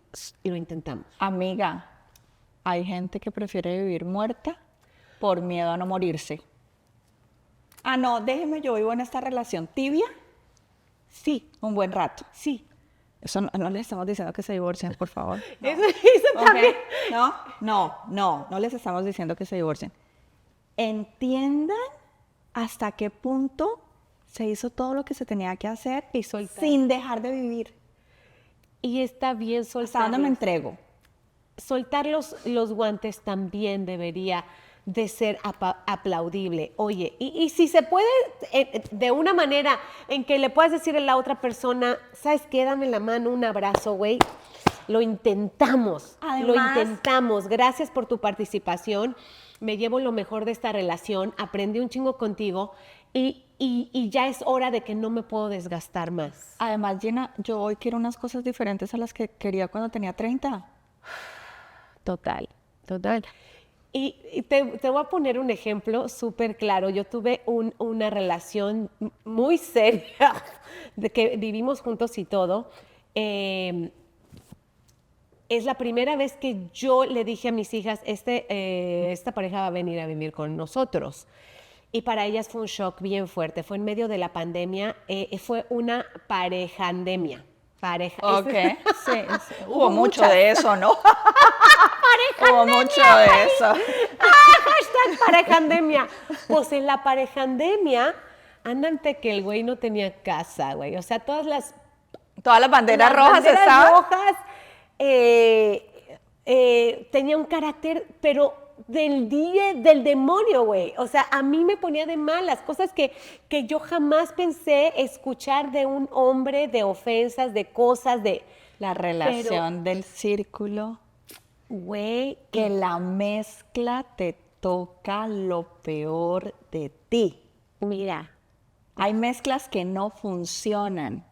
y lo intentamos. Amiga, hay gente que prefiere vivir muerta por miedo a no morirse. No, déjeme, yo vivo en esta relación tibia, Sí, un buen rato. sí. Eso no les estamos diciendo que se divorcien, por favor. No. Eso ¿Ok? también. No les estamos diciendo que se divorcien. Entiendan hasta qué punto se hizo todo lo que se tenía que hacer Y soltar. sin dejar de vivir. Y está bien ¿Hasta dónde soltarlos. me entrego? Soltar los guantes también debería de ser aplaudible. Oye, y si se puede de una manera en que le puedas decir a la otra persona, ¿sabes qué? Dame la mano, un abrazo, güey. Lo intentamos, Además- lo intentamos. Gracias por tu participación. Me llevo lo mejor de esta relación, aprendí un chingo contigo y ya es hora de que no me puedo desgastar más. Además, Gina, yo hoy quiero unas cosas diferentes a las que quería cuando tenía 30. Total. Y te voy a poner un ejemplo súper claro. Yo tuve una relación muy seria, de que vivimos juntos y todo. Es la primera vez que yo le dije a mis hijas, esta pareja va a venir a vivir con nosotros. Y para ellas fue un shock bien fuerte. Fue en medio de la pandemia. Fue una parejandemia. Ok, sí. Hubo Hubo mucho muchas. de eso, ¿no? Hubo mucho de eso. Hashtag parejandemia. Pues en la parejandemia, ándate que el güey no tenía casa, güey. O sea, todas las Todas las banderas rojas banderas estaban. rojas, tenía un carácter, pero del demonio, güey. O sea, a mí me ponía de malas cosas que yo jamás pensé escuchar de un hombre, de ofensas, de cosas, de... La relación del círculo, Güey, que la mezcla te toca lo peor de ti. mira, Hay mezclas que no funcionan,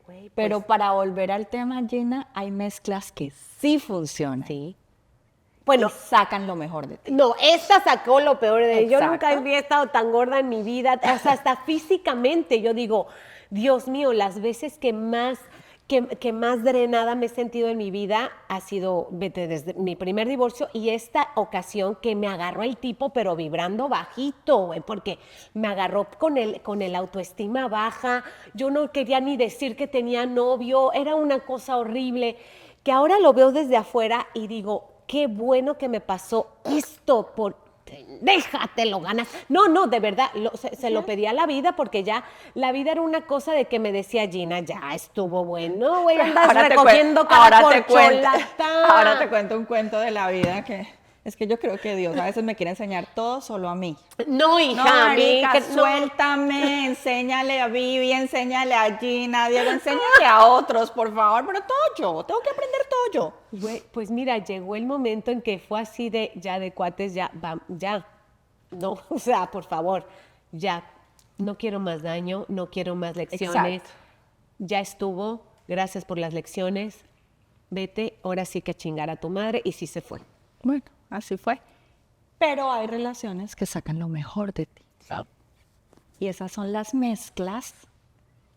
güey, pero pues, para volver al tema, Gina, hay mezclas que sí funcionan sí. y Bueno, sacan lo mejor de ti. no, esta sacó lo peor de ella. Yo nunca Exacto. había estado tan gorda en mi vida, o sea, hasta físicamente. Yo digo, Dios mío, las veces que más drenada me he sentido en mi vida ha sido desde mi primer divorcio y esta ocasión que me agarró el tipo, pero vibrando bajito, güey, porque me agarró con el autoestima baja. Yo no quería ni decir que tenía novio, era una cosa horrible, que ahora lo veo desde afuera y digo, qué bueno que me pasó esto, déjate lo ganas. No, no, de verdad, se lo pedí a la vida porque ya la vida era una cosa de que me decía Gina, ya estuvo bueno, güey, andas recogiendo cada corcholata. Ahora te cuento un cuento de la vida que es que yo creo que Dios a veces me quiere enseñar todo solo a mí. No, hija, No, a mí, marica, no. suéltame, enséñale a Vivi, enséñale a Gina, Diego, enséñale a otros, por favor, pero todo yo, tengo que aprender todo yo. Güey, pues mira, llegó el momento en que fue así de, ya de cuates, ya, ya, no, o sea, por favor, ya, no quiero más daño, no quiero más lecciones, Exacto. ya estuvo, gracias por las lecciones, vete, ahora sí que a chingar a tu madre, y sí se fue. Bueno, así fue. Pero hay relaciones que sacan lo mejor de ti. Y esas son las mezclas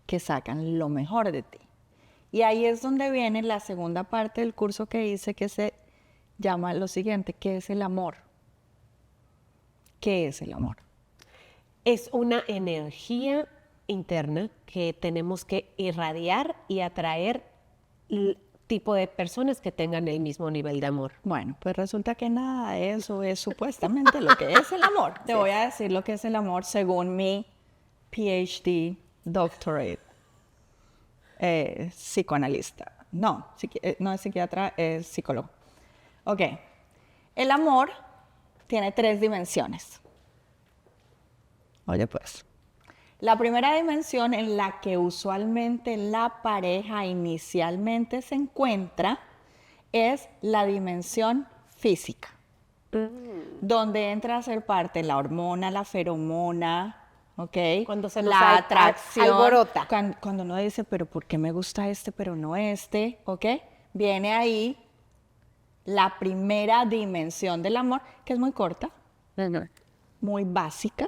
que sacan lo mejor de ti. Y ahí es donde viene la segunda parte del curso que hice, que se llama lo siguiente, ¿qué es el amor? ¿Qué es el amor? Es una energía interna que tenemos que irradiar y atraer tipo de personas que tengan el mismo nivel de amor. Bueno, pues resulta que nada de eso es supuestamente lo que es el amor. Te voy a decir lo que es el amor según mi PhD doctorate, psicoanalista. No, no es psiquiatra, es psicólogo. Ok, el amor tiene 3 dimensiones. Oye, pues. La primera dimensión en la que usualmente la pareja inicialmente se encuentra es la dimensión física, donde entra a ser parte la hormona, la feromona, ¿ok? Cuando se nos la atracción, alborota. cuando uno dice, pero ¿por qué me gusta este, pero no este? ¿Ok? Viene ahí la primera dimensión del amor, que es muy corta, muy básica.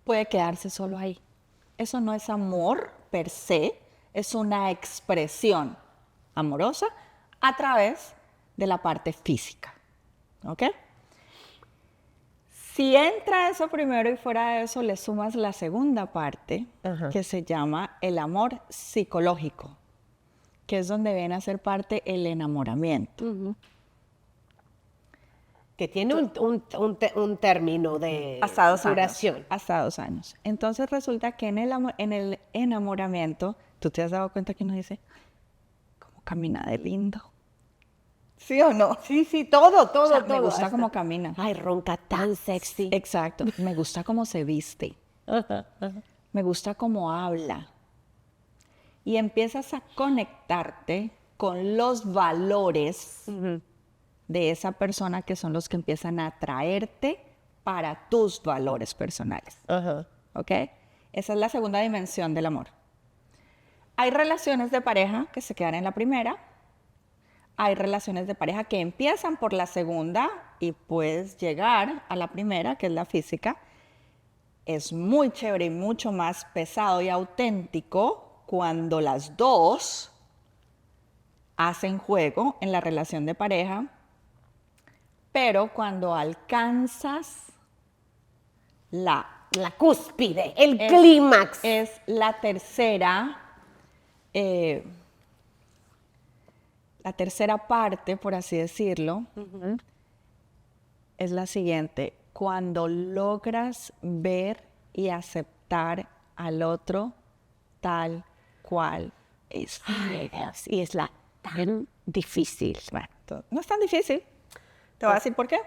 Puede quedarse solo ahí. Eso no es amor per se, es una expresión amorosa a través de la parte física. ¿Ok? Si entra eso primero y fuera de eso le sumas la segunda parte, Ajá. que se llama el amor psicológico, que es donde viene a ser parte el enamoramiento. Que tiene un término de Hasta 2 duración. años. Hasta 2 años. Entonces resulta que en el enamoramiento, tú te has dado cuenta que uno dice, ¿cómo camina de lindo? ¿Sí o no? Sí, sí, todo, todo, O sea, todo. me gusta hasta- cómo camina. Ay, ronca tan sexy. Exacto. Me gusta cómo se viste. Ajá, ajá. Me gusta cómo habla. Y empiezas a conectarte con los valores de esa persona que son los que empiezan a atraerte para tus valores personales. Ajá. ¿Ok? Esa es la segunda dimensión del amor. Hay relaciones de pareja que se quedan en la primera. Hay relaciones de pareja que empiezan por la segunda y puedes llegar a la primera, que es la física. Es muy chévere y mucho más pesado y auténtico cuando las dos hacen juego en la relación de pareja, pero cuando alcanzas la La cúspide, el clímax. es la tercera parte, por así decirlo, es la siguiente. Cuando logras ver y aceptar al otro tal cual es. Ay, Dios, y es la tan difícil. Bueno, No es tan difícil. Te voy a decir por qué.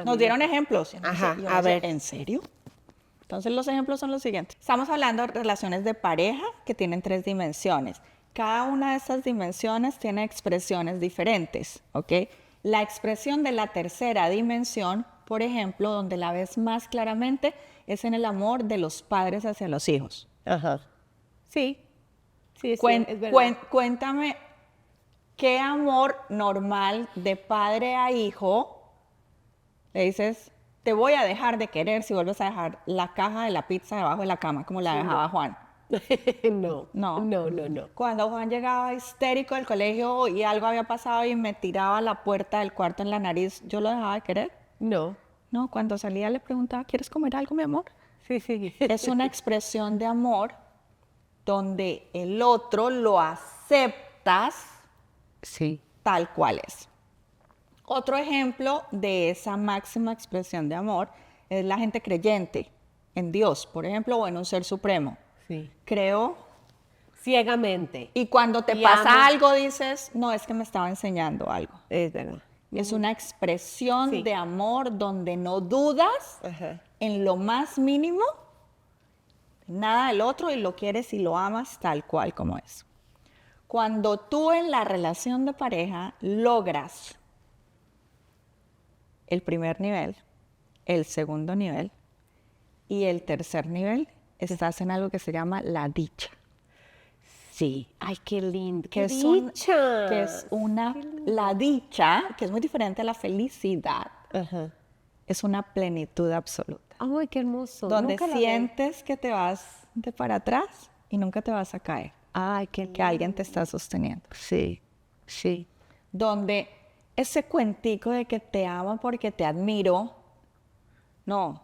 Nos dieron ejemplos. Ajá, Yo a decía, ver. ¿en serio? Entonces los ejemplos son los siguientes. Estamos hablando de relaciones de pareja que tienen 3 dimensiones. Cada una de estas dimensiones tiene expresiones diferentes, ¿ok? La expresión de la tercera dimensión, por ejemplo, donde la ves más claramente, es en el amor de los padres hacia los hijos. Ajá. Sí. Sí, es verdad. Cuéntame, ¿qué amor normal de padre a hijo le dices, te voy a dejar de querer si vuelves a dejar la caja de la pizza debajo de la cama como la dejaba Juan? No. No. No. Cuando Juan llegaba histérico del colegio y algo había pasado y me tiraba la puerta del cuarto en la nariz, ¿yo lo dejaba de querer? No. No, cuando salía le preguntaba, ¿quieres comer algo, mi amor? Sí. Es una expresión de amor donde el otro lo aceptas Sí. tal cual es. Otro ejemplo de esa máxima expresión de amor es la gente creyente en Dios, por ejemplo, o en un ser supremo. Sí. Creo. Ciegamente. Y cuando te Y pasa amo. algo dices, no, es que me estaba enseñando algo. Es verdad. Es una expresión Sí. de amor donde no dudas Ajá. en lo más mínimo, nada del otro, y lo quieres y lo amas tal cual como es. Cuando tú en la relación de pareja logras el primer nivel, el segundo nivel y el tercer nivel, estás en algo que se llama la dicha. Sí. Ay, qué lindo. Que ¡Qué es, dicha! que es la dicha, que es muy diferente a la felicidad, Ajá. es una plenitud absoluta. Ay, qué hermoso. Donde Nunca lo sientes que te vas de para atrás y nunca te vas a caer, Ay, qué que alguien te está sosteniendo. Sí. Donde ese cuentico de que te amo porque te admiro, no,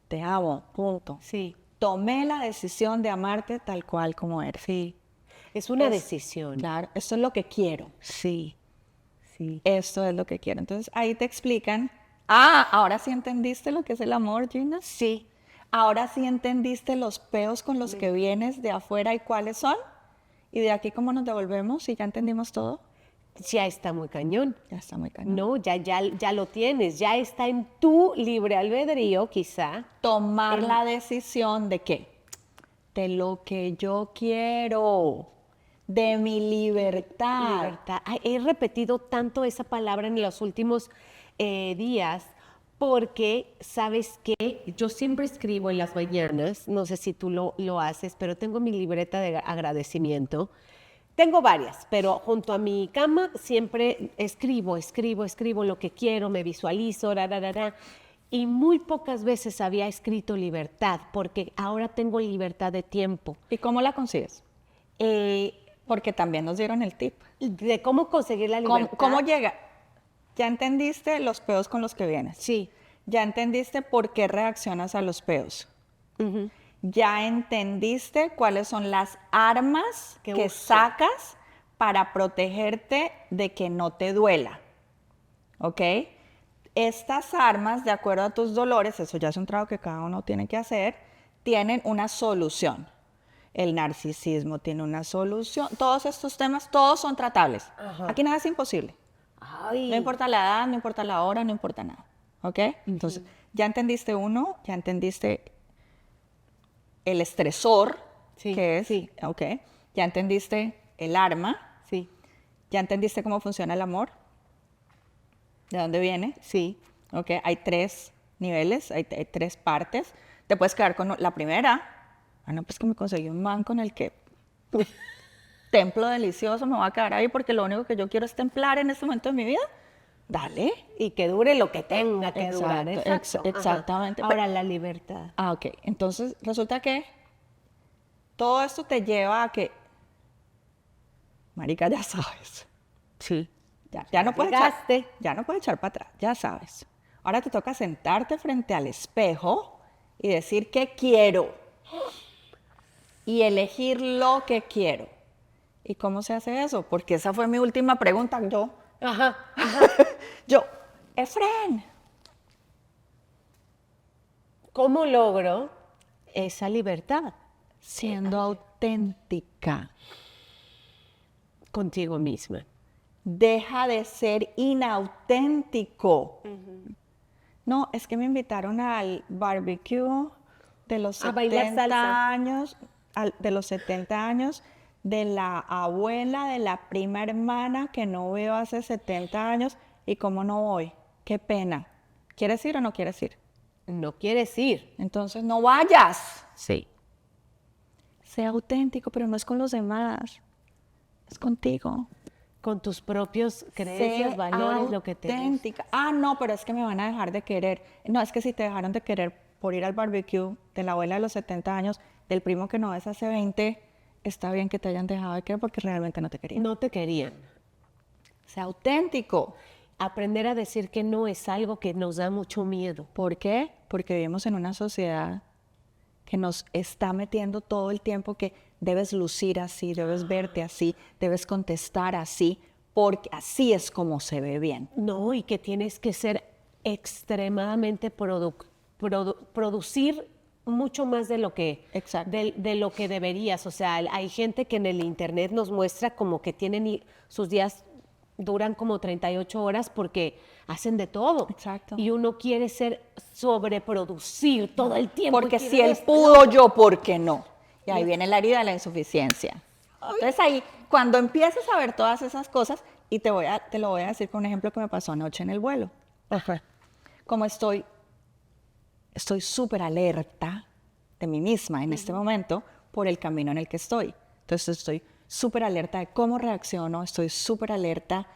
te amo, punto. Sí. Tomé la decisión de amarte tal cual como eres. Sí. Es una decisión. Claro, esto es lo que quiero. Sí. Esto es lo que quiero. Entonces ahí te explican, ahora sí entendiste lo que es el amor, Gina. Sí. Ahora sí entendiste los peos con los que vienes de afuera y cuáles son. Y de aquí cómo nos devolvemos y ya entendimos todo. Ya está muy cañón. Ya está muy cañón. No, ya lo tienes. Ya está en tu libre albedrío, quizá. Tomar la decisión de qué? De lo que yo quiero, de mi libertad. Libertad. Ay, he repetido tanto esa palabra en los últimos días porque, ¿sabes qué? Yo siempre escribo en las mañanas, no sé si tú lo haces, pero tengo mi libreta de agradecimiento. Tengo varias, pero junto a mi cama siempre escribo lo que quiero, me visualizo, y muy pocas veces había escrito libertad, porque ahora tengo libertad de tiempo. ¿Y cómo la consigues? Porque también nos dieron el tip. De cómo conseguir la libertad. ¿Cómo llega? Ya entendiste los peos con los que vienes. Sí. Ya entendiste por qué reaccionas a los peos. Ya entendiste cuáles son las armas que sacas para protegerte de que no te duela. ¿Ok? Estas armas, de acuerdo a tus dolores, eso ya es un trabajo que cada uno tiene que hacer, tienen una solución. El narcisismo tiene una solución. Todos estos temas, todos son tratables. Ajá. Aquí nada es imposible. Ay. No importa la edad, no importa la hora, no importa nada. ¿Ok? Entonces, ya entendiste uno, ya entendiste el estresor, que es, ¿ok? Ya entendiste el arma, Sí. ya entendiste cómo funciona el amor, de dónde viene, Sí. ¿ok? Hay 3 niveles, hay 3 partes. Te puedes quedar con la primera. No, pues que me conseguí un man con el que templo delicioso, me voy a quedar ahí porque lo único que yo quiero es templar en este momento de mi vida. Dale. Y que dure lo que tenga que Exacto, durar. Exacto. exactamente. Ajá. Ahora la libertad. Ok. Entonces, resulta que todo esto te lleva a que, marica, ya sabes. Sí. Ya no puedes Llegaste. ya no puedes echar para atrás, ya sabes. Ahora te toca sentarte frente al espejo y decir qué quiero. Y elegir lo que quiero. ¿Y cómo se hace eso? Porque esa fue mi última pregunta. Ajá. Efren, ¿Cómo logro esa libertad? siendo auténtica. Contigo misma. deja de ser inauténtico. No, es que me invitaron al barbecue de los A bailar 70 salsa. años, de los 70 años de la abuela de la prima hermana que no veo hace 70 años y cómo no voy. Qué pena. ¿Quieres ir o no quieres ir? No quieres ir. Entonces no vayas. Sí. Sea auténtico, pero no es con los demás. Es contigo. Con tus propios creencias, Sé valores, lo que te gusta. auténtica. Ah, no, pero es que me van a dejar de querer. No, es que si te dejaron de querer por ir al barbecue de la abuela de los 70 años, del primo que no ves hace 20, está bien que te hayan dejado de querer porque realmente no te querían. No te querían. Sea auténtico. Aprender a decir que no es algo que nos da mucho miedo. ¿Por qué? Porque vivimos en una sociedad que nos está metiendo todo el tiempo que debes lucir así, debes verte así, debes contestar así, porque así es como se ve bien. No, y que tienes que ser extremadamente producir mucho más de lo que Exacto. de lo que deberías. O sea, hay gente que en el internet nos muestra como que tienen sus días duran como 38 horas porque hacen de todo. Exacto. Y uno quiere sobreproducir todo el tiempo. Porque y si quiere él esto, pudo, yo, ¿por qué no? Y ahí viene la herida de la insuficiencia. Entonces ahí, cuando empieces a ver todas esas cosas, y te lo voy a decir con un ejemplo que me pasó anoche en el vuelo. Ajá. Como estoy súper alerta de mí misma en este momento por el camino en el que estoy. Entonces estoy súper alerta de cómo reacciono, estoy súper alerta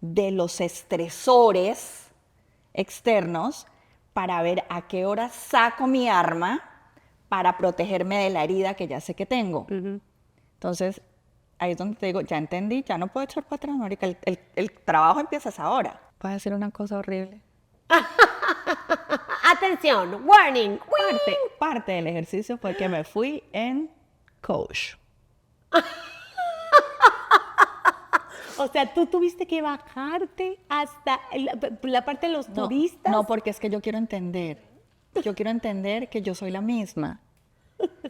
de los estresores externos para ver a qué hora saco mi arma para protegerme de la herida que ya sé que tengo. Entonces, ahí es donde te digo, ya entendí, ya no puedo echar para atrás, marica, el trabajo empieza ahora. Voy a decir una cosa horrible. Atención, warning. Parte del ejercicio fue que me fui en coach. O sea, tú tuviste que bajarte hasta la parte de los turistas. No, porque es que yo quiero entender. Yo quiero entender que yo soy la misma.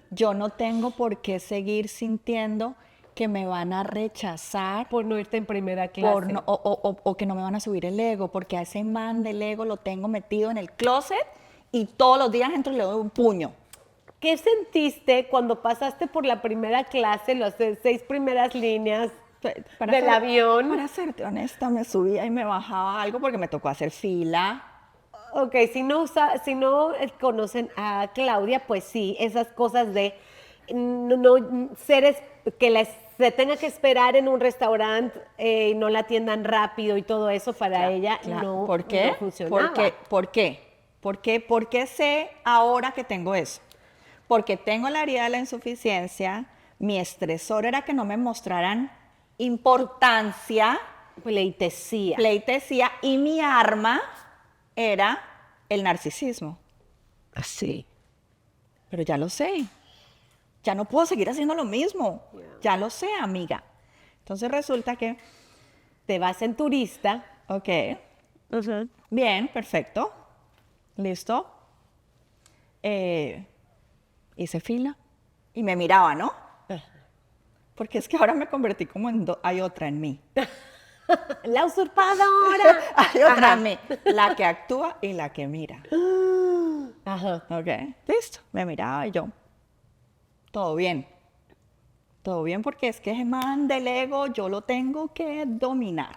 Yo no tengo por qué seguir sintiendo que me van a rechazar Por no irte en primera clase. o que no me van a subir el ego, porque a ese man del ego lo tengo metido en el closet y todos los días entro y le doy un puño. ¿Qué sentiste cuando pasaste por la primera clase, las 6 primeras líneas del avión? Para serte honesta, me subía y me bajaba algo porque me tocó hacer fila. Ok, si no conocen a Claudia, pues sí, esas cosas de seres que se tenga que esperar en un restaurante y no la atiendan rápido y todo eso para ella no, ¿Por qué? no funcionaba. ¿Por qué? ¿Por qué sé ahora que tengo eso? Porque tengo la herida de la insuficiencia, mi estresor era que no me mostraran importancia, pleitesía, y mi arma era el narcisismo. Así. Pero ya lo sé. Ya no puedo seguir haciendo lo mismo. Ya lo sé, amiga. Entonces resulta que, Te vas en turista. ok, bien, perfecto, listo. Hice fila y me miraba, ¿no? Porque es que ahora me convertí como en hay otra en mí. La usurpadora. Hay otra en mí, la que actúa y la que mira. Ajá. Ok, listo. Me miraba y yo, todo bien. Todo bien porque es que ese man del ego yo lo tengo que dominar.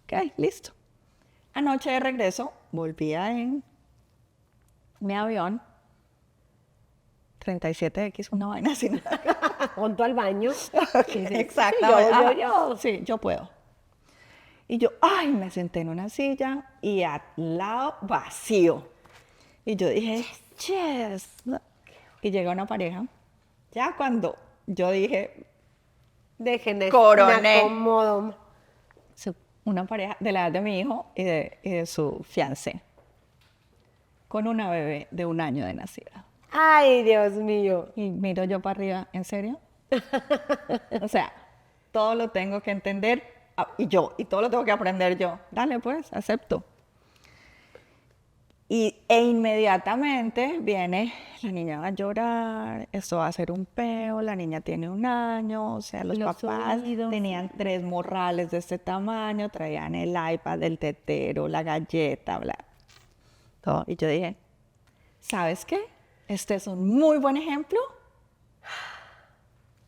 Ok, listo. Anoche de regreso, volvía en mi avión, 37X, una vaina así. Junto al baño. Okay, Sí, exactamente. yo. Sí, yo puedo. Y yo, ay, me senté en una silla y al lado vacío. Y yo dije, yes. Y llega una pareja. Ya cuando yo dije, Dejen eso. Coroné. Me acomodo. una pareja de la edad de mi hijo y de su fiancé, con una bebé de 1 año de nacida. Ay, Dios mío. Y miro yo para arriba, ¿en serio? O sea, todo lo tengo que entender y todo lo tengo que aprender yo. Dale pues, acepto. E inmediatamente viene, la niña va a llorar, esto va a ser un peo, la niña tiene 1 año, o sea, los papás oídos. tenían 3 morrales de este tamaño, traían el iPad, el tetero, la galleta, bla, todo. Y yo dije, ¿sabes qué? Este es un muy buen ejemplo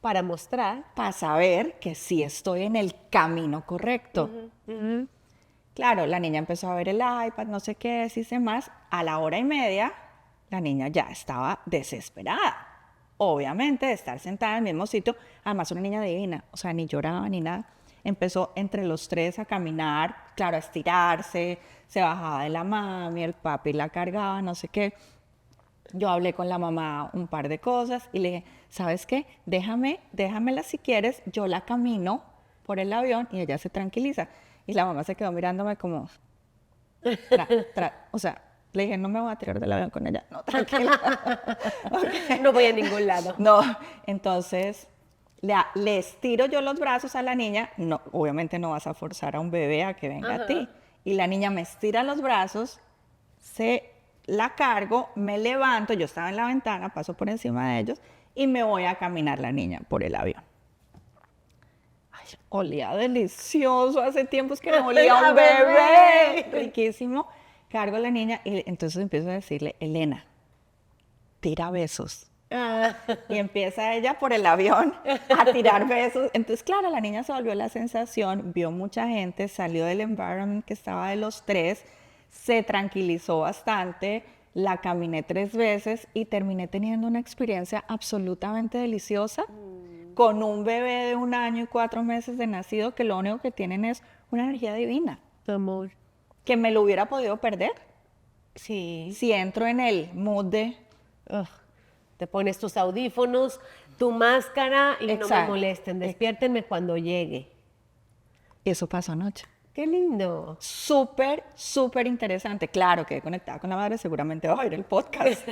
Para mostrar. para saber que sí estoy en el camino correcto. Claro, la niña empezó a ver el iPad, no sé qué, sí sé más. A la 1:30, la niña ya estaba desesperada. Obviamente, de estar sentada en el mismo sitio. Además, una niña divina, o sea, ni lloraba ni nada. Empezó entre los 3 a caminar, claro, a estirarse, se bajaba de la mami, el papi la cargaba, no sé qué. Yo hablé con la mamá un par de cosas y le dije, ¿sabes qué? Déjamela si quieres, yo la camino por el avión y ella se tranquiliza. Y la mamá se quedó mirándome como, o sea, le dije, no me voy a tirar del avión con ella. No, tranquila. Okay. No voy a ningún lado. No, entonces le estiro yo los brazos a la niña. No, obviamente no vas a forzar a un bebé a que venga a ti. Y la niña me estira los brazos, la cargo, me levanto, yo estaba en la ventana, paso por encima de ellos y me voy a caminar la niña por el avión. Ay, olía delicioso, hace tiempos que no olía a un bebé, riquísimo. Cargo a la niña y entonces empiezo a decirle, Elena, tira besos. Y empieza ella por el avión a tirar besos. Entonces, claro, la niña se volvió la sensación, vio mucha gente, salió del environment que estaba de los 3, se tranquilizó bastante, la caminé 3 veces y terminé teniendo una experiencia absolutamente deliciosa con un bebé de 1 año y 4 meses de nacido que lo único que tienen es una energía divina. Amor. Que me lo hubiera podido perder Sí. si entro en el mood de... Ugh. Te pones tus audífonos, tu máscara y no me Exacto. molesten. Despiértenme cuando llegue. Eso pasó anoche. Qué lindo. Súper, súper interesante. Claro, quedé conectada con la madre, seguramente va a oír el podcast.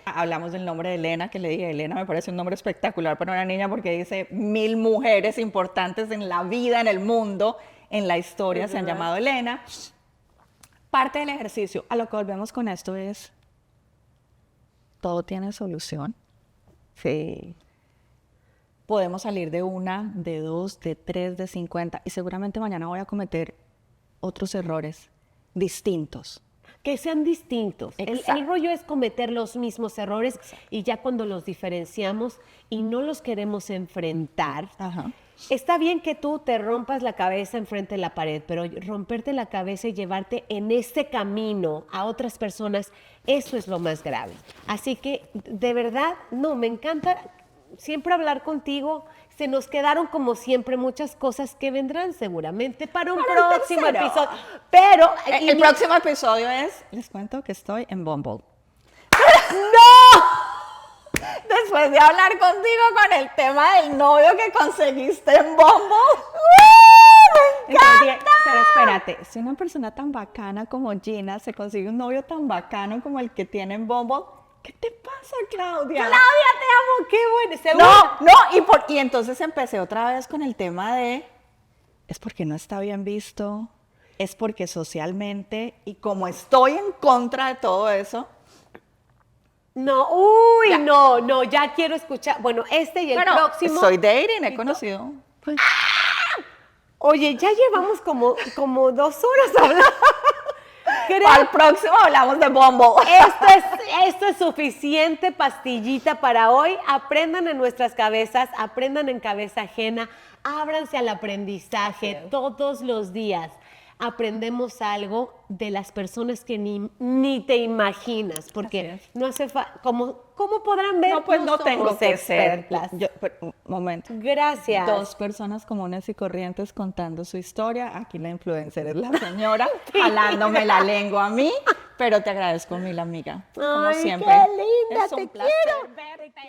Hablamos del nombre de Elena, que le dije, Elena me parece un nombre espectacular para una niña porque dice 1000 mujeres importantes en la vida, en el mundo, en la historia se han llamado Elena. Parte del ejercicio, a lo que volvemos con esto es, todo tiene solución. Sí. Podemos salir de 1, de 2, de 3, de 50 y seguramente mañana voy a cometer otros errores distintos. Que sean distintos. El rollo es cometer los mismos errores y ya cuando los diferenciamos y no los queremos enfrentar. Ajá. Está bien que tú te rompas la cabeza enfrente de la pared, pero romperte la cabeza y llevarte en este camino a otras personas, eso es lo más grave. Así que, de verdad, no, me encanta siempre hablar contigo. Se nos quedaron, como siempre, muchas cosas que vendrán seguramente para un próximo episodio. Pero El próximo episodio es, les cuento que estoy en Bumble. Después de hablar contigo con el tema del novio que conseguiste en Bumble. ¡Me encanta! Pero espérate, si una persona tan bacana como Gina se consigue un novio tan bacano como el que tiene en Bumble, ¿qué te pasa, Claudia? Claudia, te amo, qué bueno. ¿Segura? No, y entonces empecé otra vez con el tema de, es porque no está bien visto, es porque socialmente, y como estoy en contra de todo eso. No, Ya. no, ya quiero escuchar. Bueno, este y el próximo. Soy dating, he conocido. Pues, Oye, ya llevamos como 2 horas hablando. Creo al próximo hablamos de Bumble. esto es suficiente pastillita para hoy. Aprendan en nuestras cabezas, aprendan en cabeza ajena, ábranse al aprendizaje todos los días. Aprendemos algo de las personas que ni te imaginas, porque no hace falta, como podrán ver, No, pues no tengo somos que ser. expertas. Un momento. Gracias. 2 personas comunes y corrientes contando su historia. Aquí la influencer es la señora, jalándome la lengua a mí, pero te agradezco mil, amiga. Como Ay, siempre. qué linda, Es un te placer quiero. verte.